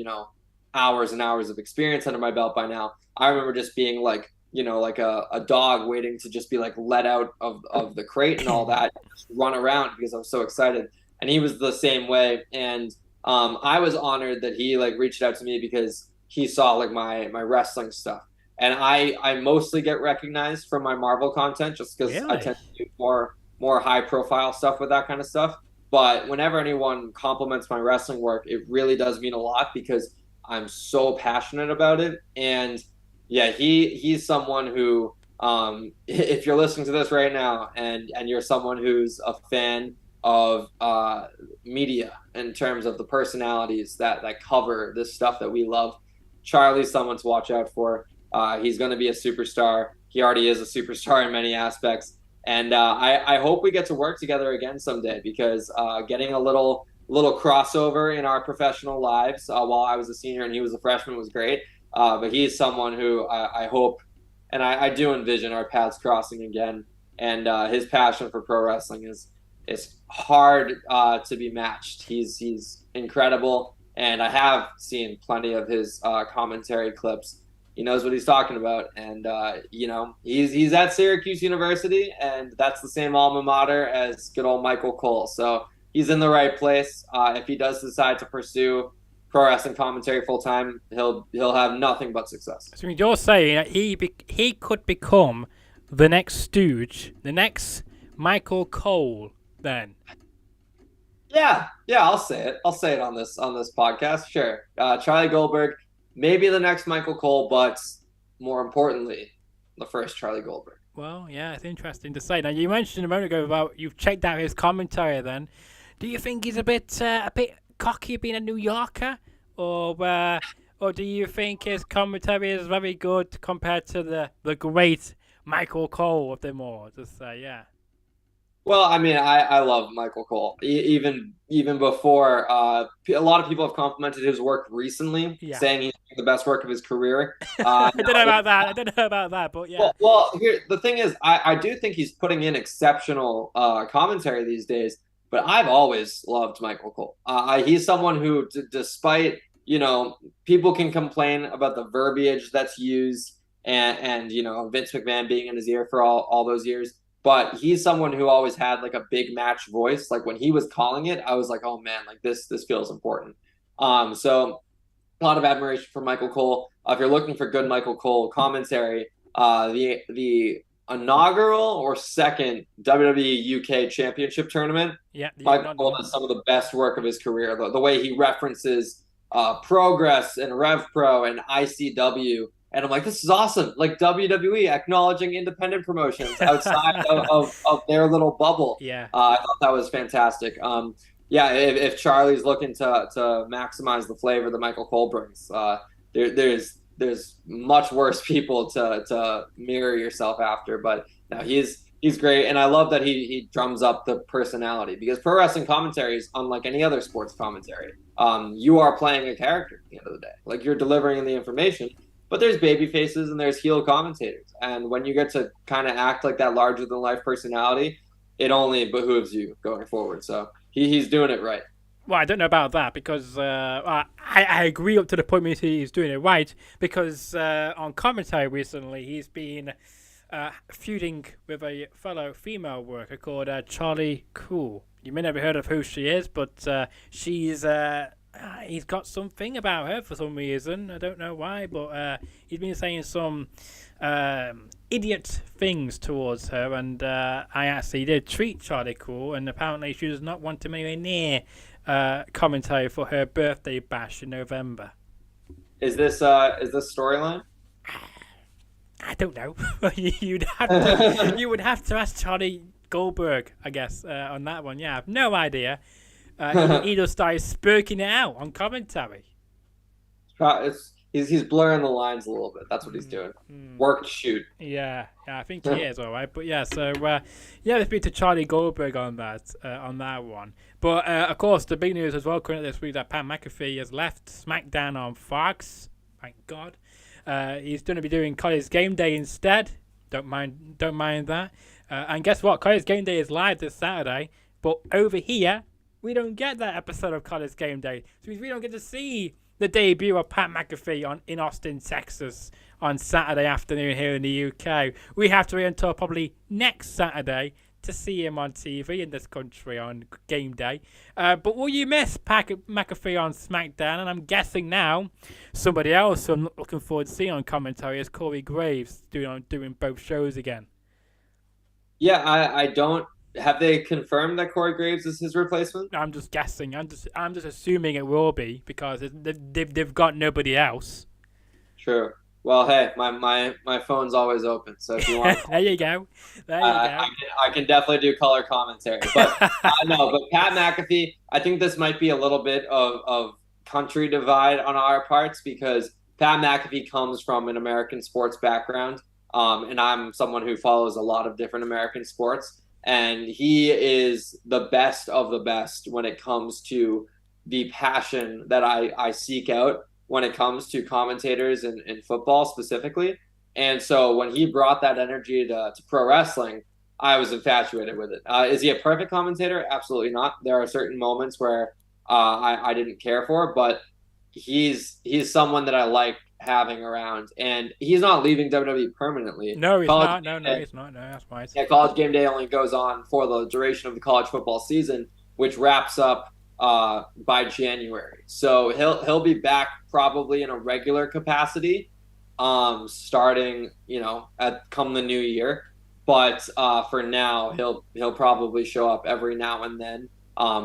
Speaker 2: hours and hours of experience under my belt by now. I remember just being like a dog waiting to just be like let out of the crate and all that, and just run around because I was so excited. And he was the same way. And I was honored that he reached out to me because he saw my wrestling stuff. And I mostly get recognized from my Marvel content just because I tend to do more high profile stuff with that kind of stuff. But whenever anyone compliments my wrestling work, it really does mean a lot because I'm so passionate about it. And yeah, he's someone who, if you're listening to this right now and you're someone who's a fan of media in terms of the personalities that cover this stuff that we love, Charlie's someone to watch out for. He's going to be a superstar. He already is a superstar in many aspects. And I hope we get to work together again someday because getting a little little crossover in our professional lives while I was a senior and he was a freshman was great. But he's someone who I hope and I do envision our paths crossing again. And his passion for pro wrestling is hard to be matched. He's incredible, and I have seen plenty of his commentary clips. He knows what he's talking about, and he's at Syracuse University, and that's the same alma mater as good old Michael Cole. So he's in the right place. If he does decide to pursue pro wrestling commentary full time, he'll have nothing but success.
Speaker 1: So you're saying that he could become the next Stooge, the next Michael Cole, then?
Speaker 2: Yeah, I'll say it. I'll say it on this podcast. Sure, Charlie Goldberg. Maybe the next Michael Cole, but more importantly, the first Charlie Goldberg.
Speaker 1: Well, yeah, it's interesting to say. Now, you mentioned a moment ago about you've checked out his commentary then. Do you think he's a bit cocky being a New Yorker? Or do you think his commentary is very good compared to the great Michael Cole of them all? Just say, yeah.
Speaker 2: Well, I mean, I love Michael Cole. Even before, a lot of people have complimented his work recently, saying he's doing the best work of his career.
Speaker 1: I don't know about that, but yeah.
Speaker 2: Well, here the thing is, I do think he's putting in exceptional commentary these days. But I've always loved Michael Cole. He's someone who, despite people can complain about the verbiage that's used, and Vince McMahon being in his ear for all those years. But he's someone who always had like a big match voice. Like when he was calling it, I was like, oh man, like this feels important. So a lot of admiration for Michael Cole. If you're looking for good Michael Cole commentary, the inaugural or second WWE UK Championship tournament, Michael Cole does some of the best work of his career. The way he references Progress and Rev Pro and ICW. And I'm like, this is awesome. Like WWE acknowledging independent promotions outside of their little bubble.
Speaker 1: Yeah.
Speaker 2: I thought that was fantastic. If Charlie's looking to maximize the flavor that Michael Cole brings, there's much worse people to mirror yourself after. But no, he's great. And I love that he drums up the personality, because pro wrestling commentary is unlike any other sports commentary. You are playing a character at the end of the day. Like, you're delivering the information. But there's baby faces and there's heel commentators. And when you get to kind of act like that larger than life personality, it only behooves you going forward. So he's doing it right.
Speaker 1: Well, I don't know about that, because I agree up to the point where he's doing it right, because on commentary recently he's been feuding with a fellow female worker called Charlie Cool. You may never heard of who she is, but she's... he's got something about her for some reason. I don't know why, but he's been saying some idiot things towards her, and I actually did treat Charlie Cool, and apparently she does not want to be near commentary for her birthday bash in November.
Speaker 2: Is this storyline?
Speaker 1: I don't know. You would have to ask Charlie Goldberg, I guess, on that one. Yeah, I have no idea. He just started spurking it out on commentary.
Speaker 2: He's blurring the lines a little bit. That's what he's doing. Work to shoot.
Speaker 1: Yeah, I think he is all right. But yeah, so let's be to Charlie Goldberg on that one. But of course, the big news as well currently this week that Pat McAfee has left SmackDown on Fox. Thank God. He's going to be doing College Game Day instead. Don't mind that. And guess what? College Game Day is live this Saturday. But over here, we don't get that episode of College Game Day. So we don't get to see the debut of Pat McAfee in Austin, Texas on Saturday afternoon here in the UK. We have to wait until probably next Saturday to see him on TV in this country on Game Day. But will you miss Pat McAfee on SmackDown? And I'm guessing now somebody else who I'm looking forward to seeing on commentary is Corey Graves doing both shows again.
Speaker 2: Yeah, I don't. Have they confirmed that Corey Graves is his replacement?
Speaker 1: No, I'm just guessing. I'm just assuming it will be, because they've got nobody else.
Speaker 2: True. Well, hey, my phone's always open, so if you want,
Speaker 1: there you go.
Speaker 2: I can definitely do color commentary. But but Pat McAfee, I think this might be a little bit of country divide on our parts, because Pat McAfee comes from an American sports background, and I'm someone who follows a lot of different American sports. And he is the best of the best when it comes to the passion that I seek out when it comes to commentators in football specifically. And so when he brought that energy to pro wrestling, I was infatuated with it. Is he a perfect commentator? Absolutely not. There are certain moments where I didn't care for, but he's someone that I like having around, and he's not leaving WWE permanently.
Speaker 1: No, he's
Speaker 2: College
Speaker 1: not. No, he's not. No, that's right.
Speaker 2: Yeah, College Game Day only goes on for the duration of the college football season, which wraps up by January. So he'll be back probably in a regular capacity, starting at come the new year. But for now, he'll probably show up every now and then,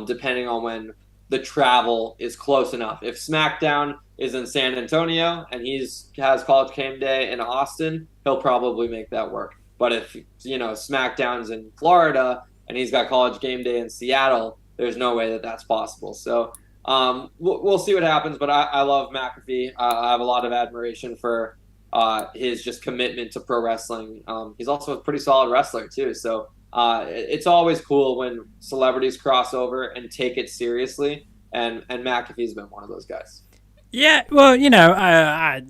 Speaker 2: depending on when the travel is close enough. If SmackDown is in San Antonio and has College Game Day in Austin, he'll probably make that work. But if SmackDown's in Florida and he's got College Game Day in Seattle, there's no way that that's possible. So we'll see what happens. But I love McAfee. I have a lot of admiration for his just commitment to pro wrestling. He's also a pretty solid wrestler too. So it's always cool when celebrities cross over and take it seriously. And McAfee's been one of those guys.
Speaker 1: Yeah, well, I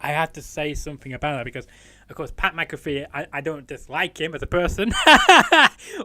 Speaker 1: have to say something about that because, of course, Pat McAfee, I don't dislike him as a person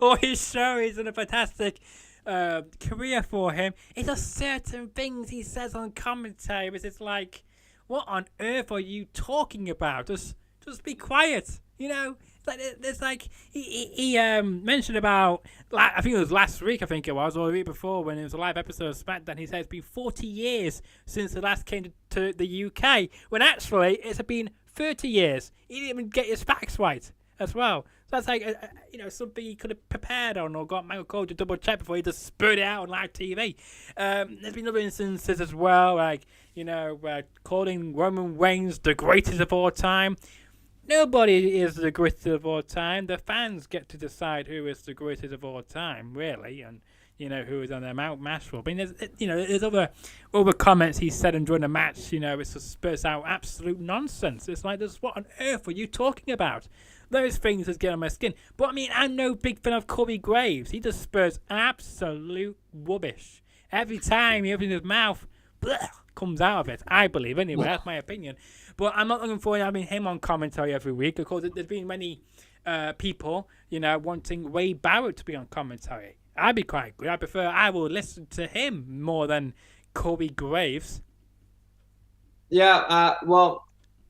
Speaker 1: or his show. He's done a fantastic career for him. It's just certain things he says on commentary. It's like, what on earth are you talking about? Just be quiet, It's like he mentioned about, I think it was last week, or the week before, when it was a live episode of SmackDown. He said it's been 40 years since the last came to the UK, when actually it's been 30 years. He didn't even get his facts right as well. So that's like, something he could have prepared on or got Michael Cole to double check before he just spurred it out on live TV. There's been other instances as well, like, calling Roman Reigns the greatest of all time. Nobody is the greatest of all time. The fans get to decide who is the greatest of all time, really, and who is on their Mount Mashable. I mean, there's other comments he said during the match. It just spurs out absolute nonsense. It's like, what on earth are you talking about? Those things just get on my skin. But I mean, I'm no big fan of Corey Graves. He just spurs absolute rubbish every time he opens his mouth. Blech, comes out of it. I believe anyway. That's my opinion. But I'm not looking forward to having him on commentary every week. Of course, there's been many people, wanting Wade Barrett to be on commentary. I'd be quite good. I will listen to him more than Corey Graves.
Speaker 2: Yeah, well,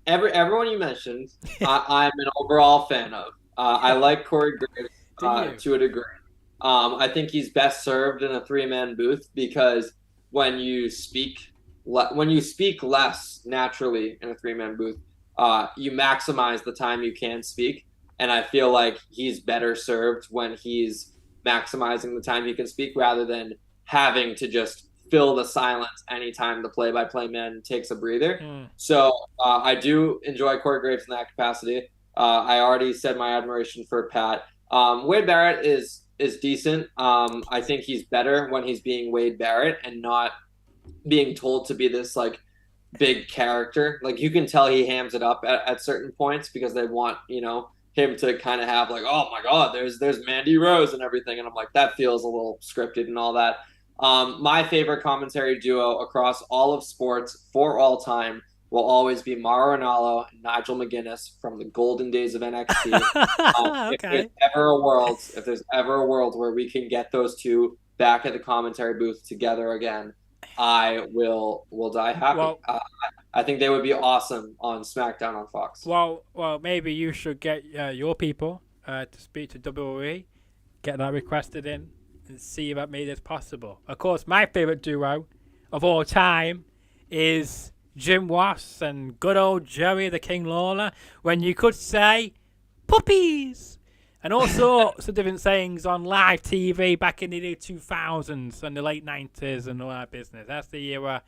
Speaker 2: everyone you mentioned, I'm an overall fan of. I like Corey Graves to a degree. I think he's best served in a 3-man booth because when you speak less naturally in a 3-man booth, you maximize the time you can speak. And I feel like he's better served when he's maximizing the time he can speak rather than having to just fill the silence anytime the play-by-play man takes a breather. So I do enjoy Corey Graves in that capacity. I already said my admiration for Pat. Wade Barrett is decent. I think he's better when he's being Wade Barrett and not being told to be this like big character. Like, you can tell he hams it up at certain points because they want him to kind of have like, oh my god, there's Mandy Rose and everything, and I'm like, that feels a little scripted and all that. My favorite commentary duo across all of sports for all time will always be Mauro Ranallo and Nigel McGuinness from the golden days of NXT.
Speaker 1: Okay.
Speaker 2: If there's ever a world where we can get those two back at the commentary booth together again, I will die happy.
Speaker 1: Well,
Speaker 2: I think they would be awesome on SmackDown on Fox.
Speaker 1: Well, maybe you should get your people to speak to WWE, get that requested in, and see if that made it possible. Of course, my favorite duo of all time is Jim Ross and good old Jerry the King Lawler, when you could say puppies and all sorts of different sayings on live TV back in the early 2000s and the late 90s and all that business. That's the era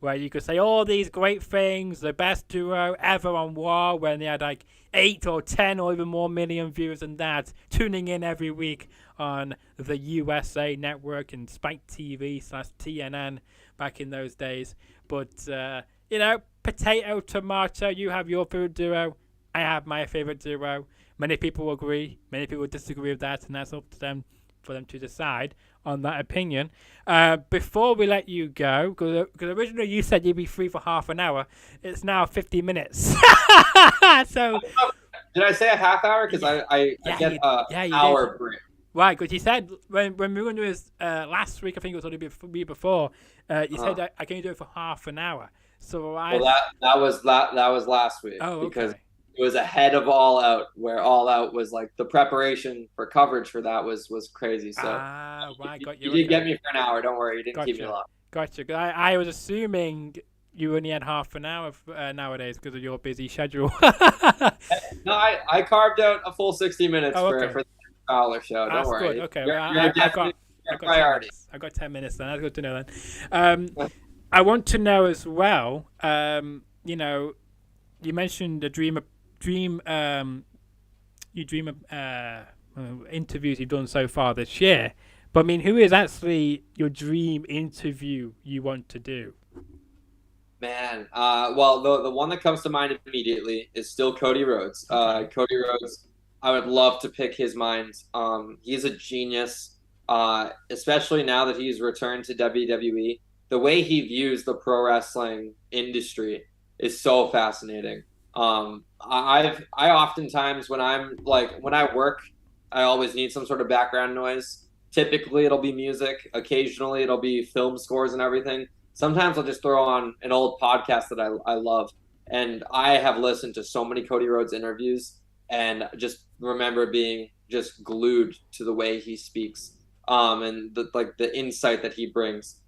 Speaker 1: where you could say all these great things, the best duo ever on Raw, when they had like 8 or 10 or even more million viewers than that, tuning in every week on the USA Network and Spike TV/TNN back in those days. But, potato, tomato, you have your favorite duo, I have my favorite duo. Many people agree, many people disagree with that, and that's up to them for them to decide on that opinion. Before we let you go, because originally you said you'd be free for half an hour, it's now 50 minutes. So
Speaker 2: did I say a half hour? Because I get an hour break.
Speaker 1: Right, because you said when we were going to do this last week, I think it was only week before, you said I can do it for half an hour. So
Speaker 2: that was last week.
Speaker 1: Oh, okay.
Speaker 2: Because it was ahead of All Out, where All Out was like the preparation for coverage for that was crazy. So
Speaker 1: right, got you.
Speaker 2: You did get me for an hour. Don't worry, you didn't keep me long.
Speaker 1: Gotcha. I was assuming you only had half an hour nowadays because of your busy schedule.
Speaker 2: No, I carved out a full 60 minutes for the Fowler show. Don't worry.
Speaker 1: Good. Okay,
Speaker 2: I got priority.
Speaker 1: I got 10 minutes then. That's good to know then. I want to know as well. You know, you mentioned the dream interviews you've done so far this year. But I mean, who is actually your dream interview you want to do?
Speaker 2: Man, well, the one that comes to mind immediately is still Cody Rhodes. Cody Rhodes, I would love to pick his mind. He's a genius, especially now that he's returned to WWE. The way he views the pro wrestling industry is so fascinating. I oftentimes when I work, I always need some sort of background noise. Typically, it'll be music. Occasionally, it'll be film scores and everything. Sometimes I'll just throw on an old podcast that I love. And I have listened to so many Cody Rhodes interviews and just remember being just glued to the way he speaks, and the insight that he brings.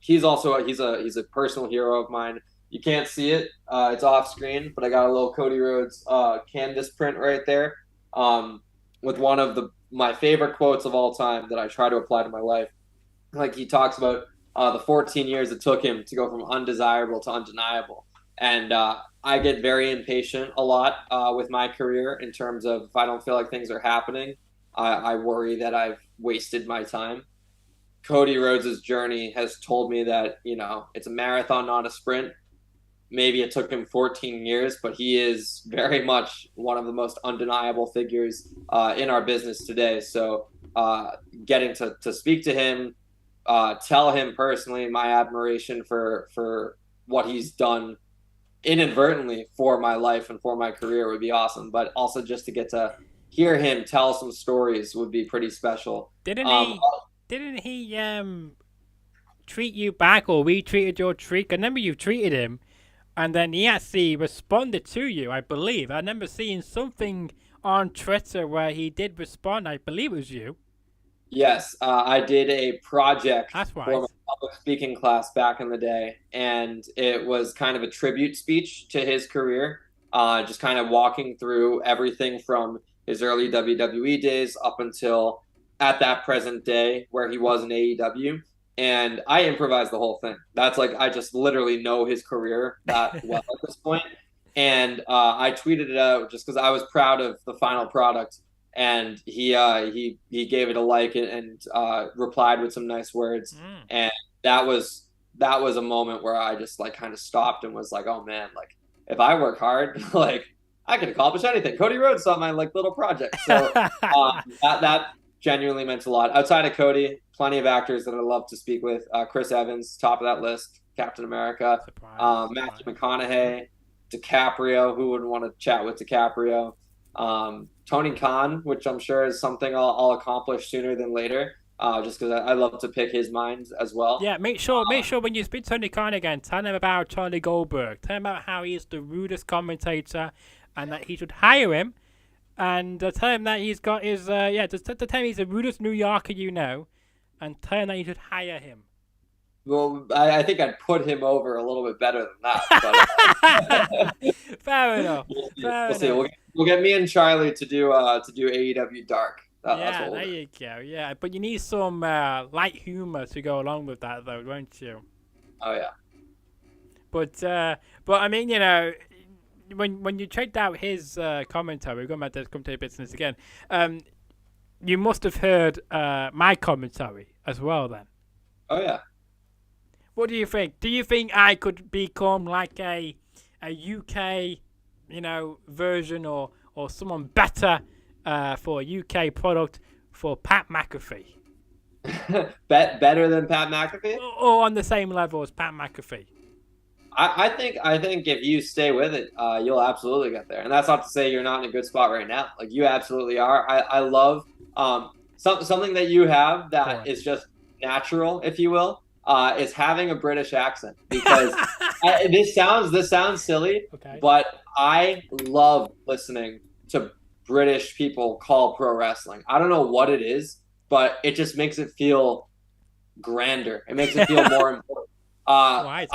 Speaker 2: He's a personal hero of mine. You can't see it. It's off screen, but I got a little Cody Rhodes canvas print right there, with one of my favorite quotes of all time that I try to apply to my life. Like, he talks about the 14 years it took him to go from undesirable to undeniable. And I get very impatient a lot with my career in terms of if I don't feel like things are happening, I worry that I've wasted my time. Cody Rhodes' journey has told me that, it's a marathon, not a sprint. Maybe it took him 14 years, but he is very much one of the most undeniable figures in our business today. So getting to speak to him, tell him personally my admiration for what he's done inadvertently for my life and for my career would be awesome. But also just to get to hear him tell some stories would be pretty special.
Speaker 1: Didn't he treat you back, or we treated your treat? I remember you treated him, and then he actually responded to you, I believe. I remember seeing something on Twitter where he did respond. I believe it was you.
Speaker 2: Yes, I did a project
Speaker 1: for my
Speaker 2: public speaking class back in the day, and it was kind of a tribute speech to his career, just kind of walking through everything from his early WWE days up until at that present day where he was in AEW. And I improvised the whole thing. That's like, I just literally know his career that well at this point. And I tweeted it out just because I was proud of the final product. And he gave it a like and replied with some nice words. And that was a moment where I just like kind of stopped and was like, oh man, like if I work hard, like I can accomplish anything. Cody Rhodes saw my like little project. So that genuinely meant a lot. Outside of Cody, plenty of actors that I love to speak with. Chris Evans, top of that list. Captain America. Matthew McConaughey. DiCaprio. Who wouldn't want to chat with DiCaprio? Tony Khan, which I'm sure is something I'll accomplish sooner than later. Just because I love to pick his mind as well.
Speaker 1: Yeah, make sure when you speak to Tony Khan again, tell him about Charlie Goldberg. Tell him about how he is the rudest commentator and that he should hire him. And tell him that he's got his just tell him he's the rudest New Yorker and tell him that you should hire him.
Speaker 2: Well, I think I'd put him over a little bit better than that. But,
Speaker 1: fair enough.
Speaker 2: We'll see. We'll get me and Charlie to do AEW Dark. That's what
Speaker 1: there you go. Yeah, but you need some light humor to go along with that, though, won't you?
Speaker 2: Oh yeah.
Speaker 1: But I mean, when you checked out his commentary, we're going back to commentary business again. You must have heard my commentary as well, then.
Speaker 2: Oh yeah.
Speaker 1: What do you think? Do you think I could become like a UK, version or or someone better for a UK product for Pat McAfee?
Speaker 2: Better than Pat McAfee?
Speaker 1: Or on the same level as Pat McAfee?
Speaker 2: I think if you stay with it, you'll absolutely get there. And that's not to say you're not in a good spot right now. Like you absolutely are. I love something that you have that is just natural, if you will, is having a British accent. Because this sounds silly, but I love listening to British people call pro wrestling. I don't know what it is, but it just makes it feel grander. It makes it feel more important. I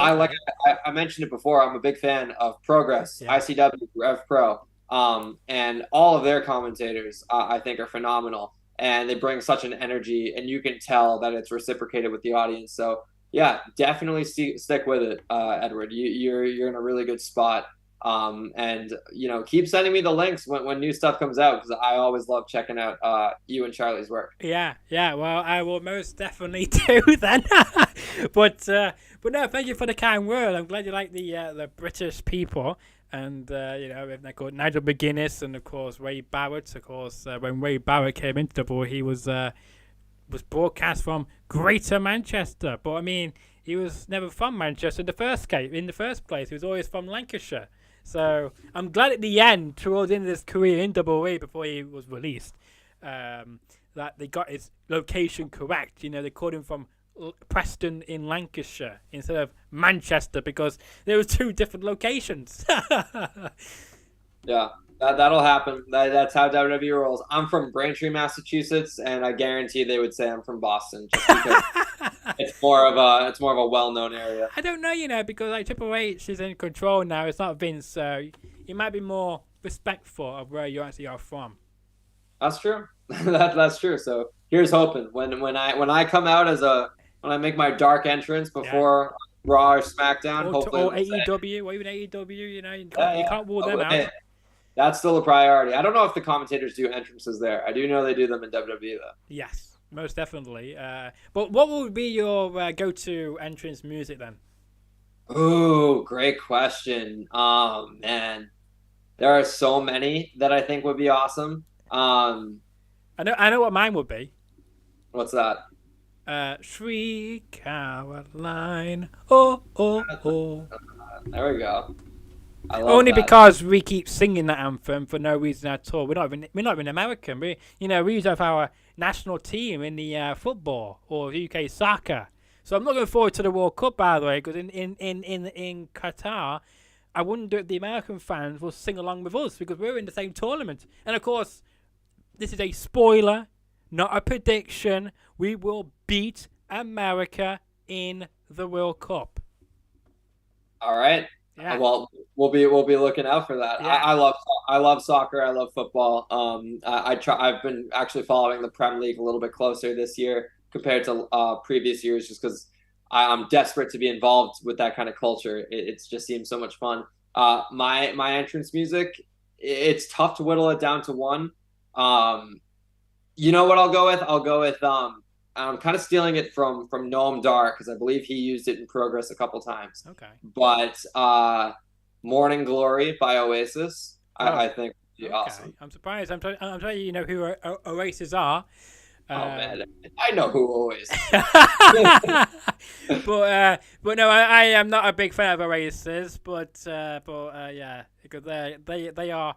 Speaker 2: mentioned it before. I'm a big fan of Progress, ICW, Rev Pro, and all of their commentators I think are phenomenal, and they bring such an energy, and you can tell that it's reciprocated with the audience. So yeah, definitely stick with it, Edward. You're in a really good spot. And keep sending me the links when new stuff comes out, because I always love checking out you and Charlie's work.
Speaker 1: Yeah, well, I will most definitely do then. but no, thank you for the kind word. I'm glad you like the British people, and they're called Nigel McGuinness, and of course Ray Barrett. Of course, when Ray Barrett came into double, he was broadcast from Greater Manchester, but I mean, he was never from Manchester in the first place. He was always from Lancashire. So I'm glad at the end, towards the end of his career in WWE, before he was released, that they got his location correct. They called him from Preston in Lancashire instead of Manchester, because there were two different locations.
Speaker 2: Yeah, that'll happen. That's how WWE rolls. I'm from Braintree, Massachusetts, and I guarantee they would say I'm from Boston, just because it's more of a well-known area.
Speaker 1: I don't know, because like Triple H is in control now. It's not Vince, so you might be more respectful of where you actually are from.
Speaker 2: That's true. That's true. So here's hoping when I come out when I make my dark entrance before Raw or SmackDown,
Speaker 1: or AEW, or even AEW, you can't rule them out.
Speaker 2: That's still a priority. I don't know if the commentators do entrances there. I do know they do them in WWE though.
Speaker 1: Yes, most definitely. But what would be your go-to entrance music then?
Speaker 2: Oh, great question. Oh man, there are so many that I think would be awesome.
Speaker 1: I know what mine would be.
Speaker 2: What's that?
Speaker 1: Sweet Caroline. Oh, oh, oh.
Speaker 2: There we go.
Speaker 1: Only because we keep singing that anthem for no reason at all. We're not even American. We use it for our national team in the football or UK soccer. So I'm not looking forward to the World Cup, by the way, because in Qatar, I wonder if the American fans will sing along with us, because we're in the same tournament. And of course, this is a spoiler, not a prediction. We will beat America in the World Cup.
Speaker 2: All right. Yeah. Well, we'll be looking out for that. Yeah. I love soccer. I love football. I've been actually following the Prem League a little bit closer this year compared to previous years, just because I'm desperate to be involved with that kind of culture. It just seems so much fun. My entrance music, it's tough to whittle it down to one. You know what I'll go with? I'm kind of stealing it from Noam Dar, because I believe he used it in Progress a couple times.
Speaker 1: Okay.
Speaker 2: But Morning Glory by Oasis, I think would be awesome.
Speaker 1: I'm surprised. I'm telling you, who Oasis are.
Speaker 2: Man, I know who Oasis
Speaker 1: but no, I am not a big fan of Oasis, but yeah, because they are,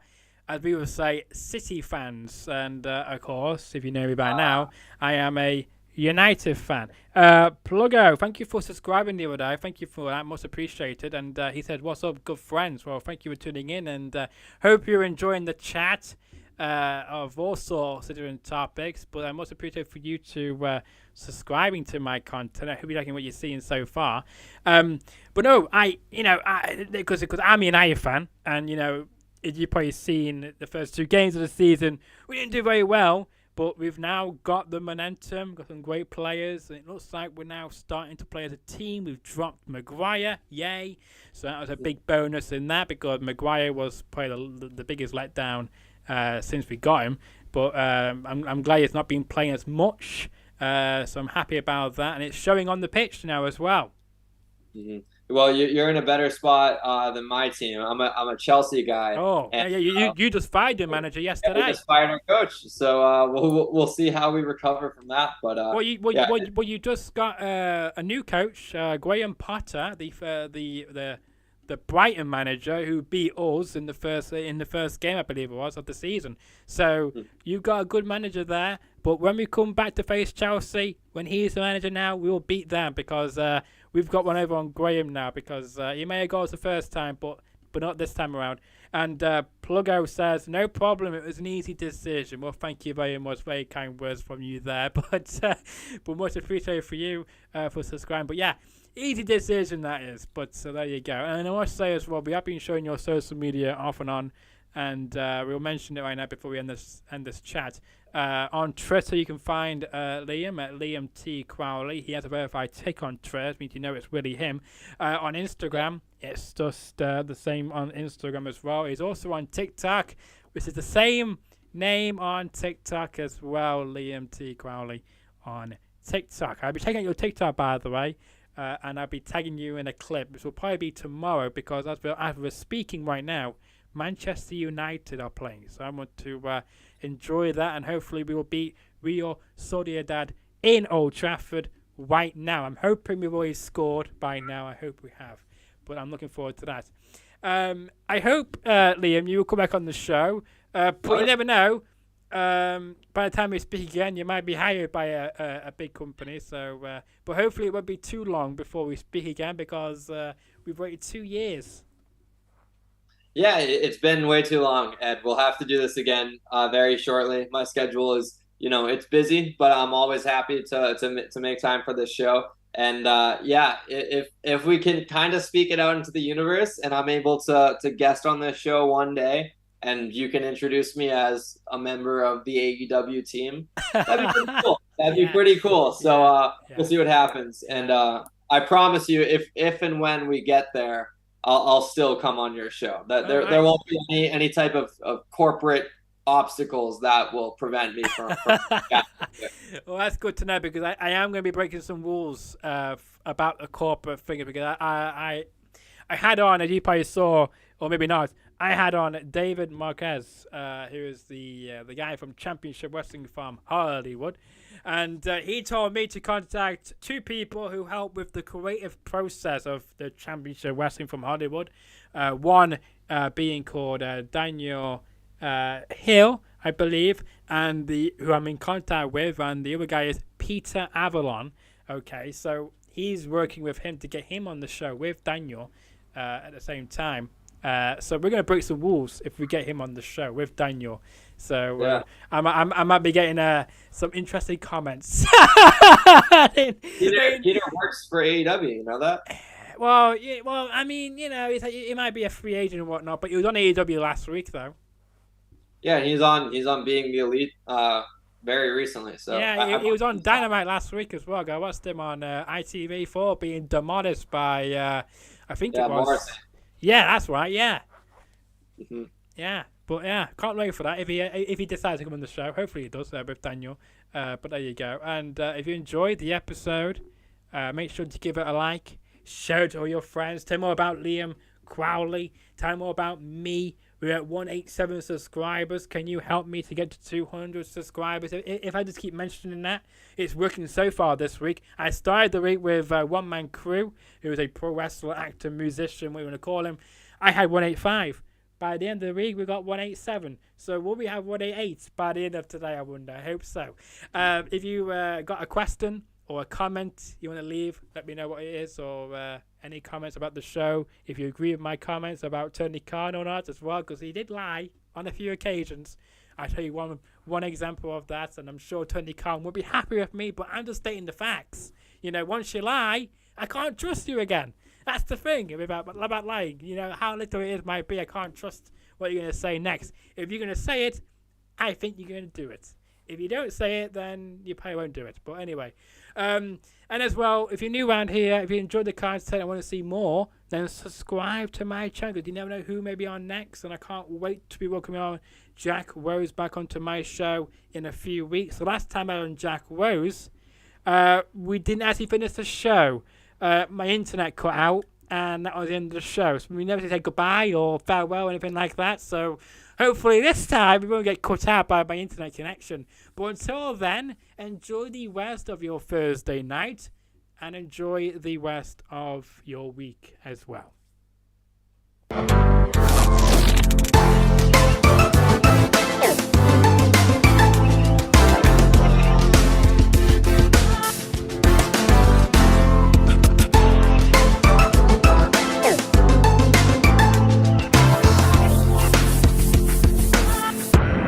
Speaker 1: as we would say, City fans, and of course, if you know me by now, I am a United fan. Pluggo, thank you for subscribing the other day. Thank you for that, much appreciated. And he said, "What's up, good friends?" Well, thank you for tuning in, and hope you're enjoying the chat of all sorts of different topics. But I must appreciate for you to subscribing to my content. I hope you're liking what you're seeing so far. But no, because I'm a United fan, and you've probably seen the first two games of the season, we didn't do very well. But we've now got the momentum, got some great players, and it looks like we're now starting to play as a team. We've dropped Maguire, yay! So that was a big bonus in that, because Maguire was probably the biggest letdown since we got him. But I'm glad he's not been playing as much, so I'm happy about that, and it's showing on the pitch now as well.
Speaker 2: Mm-hmm. Well, you're in a better spot than my team. I'm a Chelsea guy,
Speaker 1: Oh,
Speaker 2: and
Speaker 1: yeah, you just fired your manager
Speaker 2: yeah, we
Speaker 1: yesterday.
Speaker 2: just fired our coach. So we'll see how we recover from that. But yeah,
Speaker 1: You just got a new coach, Graham Potter, the Brighton manager who beat us in the first game, I believe it was, of the season. So you got a good manager there. But when we come back to face Chelsea, when he's the manager now, we will beat them because we've got one over on Graham now because he may have got us the first time, but not this time around. And Pluggo says, no problem, it was an easy decision. Well, thank you very much. Very kind words from you there. But much appreciated for you for subscribing. But yeah, easy decision that is. But so there you go. And I want to say as well, we have been showing your social media off and on. And we'll mention it right now before we end this chat. On Twitter, you can find Liam at Liam T. Crowley. He has a verified tick on Twitter, means you know it's really him. On Instagram, it's just the same on Instagram as well. He's also on TikTok, which is the same name on TikTok as well, Liam T. Crowley on TikTok. I'll be checking out your TikTok, by the way, and I'll be tagging you in a clip, which will probably be tomorrow because as we're speaking right now, Manchester United are playing, so I want to enjoy that, and hopefully we will beat Real Sociedad in Old Trafford right now. I'm hoping we've already scored by now. I hope we have, but I'm looking forward to that. I hope, Liam, you will come back on the show, but you never know. By the time we speak again, you might be hired by a big company. So, but hopefully it won't be too long before we speak again because we've waited 2 years.
Speaker 2: Yeah, it's been way too long, Ed. We'll have to do this again very shortly. My schedule is, it's busy, but I'm always happy to make time for this show. And yeah, if we can kind of speak it out into the universe, and I'm able to guest on this show one day, and you can introduce me as a member of the AEW team, that'd be pretty cool. That'd be pretty cool. So we'll see what happens. And I promise you, if and when we get there, I'll still come on your show. That there won't be any type of corporate obstacles that will prevent me from yeah.
Speaker 1: Well, that's good to know because I am going to be breaking some rules about the corporate thing because I had on, as you probably saw, or maybe not, I had on David Marquez, who is the guy from Championship Wrestling from Hollywood. And he told me to contact 2 people who help with the creative process of the Championship Wrestling from Hollywood. One being called Daniel Hill, I believe, and who I'm in contact with, and the other guy is Peter Avalon. Okay, so he's working with him to get him on the show with Daniel at the same time. So we're going to break some rules if we get him on the show with Daniel. So I might be getting some interesting comments.
Speaker 2: Peter works for AEW, you know that?
Speaker 1: Well, I mean, he might be a free agent and whatnot, but he was on AEW last week, though.
Speaker 2: Yeah, he's on Being the Elite very recently. So
Speaker 1: yeah, he was on Dynamite last week as well. I watched him on ITV4 being demolished by I think it was. Morrison. Yeah, that's right. Yeah. Mm-hmm. Yeah, but yeah, can't wait for that. If he decides to come on the show, hopefully he does with Daniel. But there you go. And if you enjoyed the episode, make sure to give it a like, share it to all your friends. Tell them more about Liam Crowley. Tell them more about me. We're at 187 subscribers. Can you help me to get to 200 subscribers? If I just keep mentioning that, it's working so far this week. I started the week with One Man Crew, who is a pro wrestler, actor, musician, what you want to call him. I had 185. By the end of the week, we got 187. So will we have 188 by the end of today, I wonder? I hope so. If you got a question or a comment you want to leave, let me know what it is, or any comments about the show. If you agree with my comments about Tony Khan or not as well, because he did lie on a few occasions. I'll tell you one example of that, and I'm sure Tony Khan will be happy with me, but I'm just stating the facts. Once you lie, I can't trust you again. That's the thing about lying. How little it might be, I can't trust what you're going to say next. If you're going to say it, I think you're going to do it. If you don't say it, then you probably won't do it. But anyway, and as well, if you're new around here, if you enjoyed the content and want to see more, then subscribe to my channel. You never know who may be on next, and I can't wait to be welcoming on Jack Rose back onto my show in a few weeks. The last time I was on Jack Rose, we didn't actually finish the show. My internet cut out, And that was the end of the show. So we never say goodbye or farewell or anything like that. So hopefully this time we won't get cut out by my internet connection. But until then, enjoy the rest of your Thursday night and enjoy the rest of your week as well.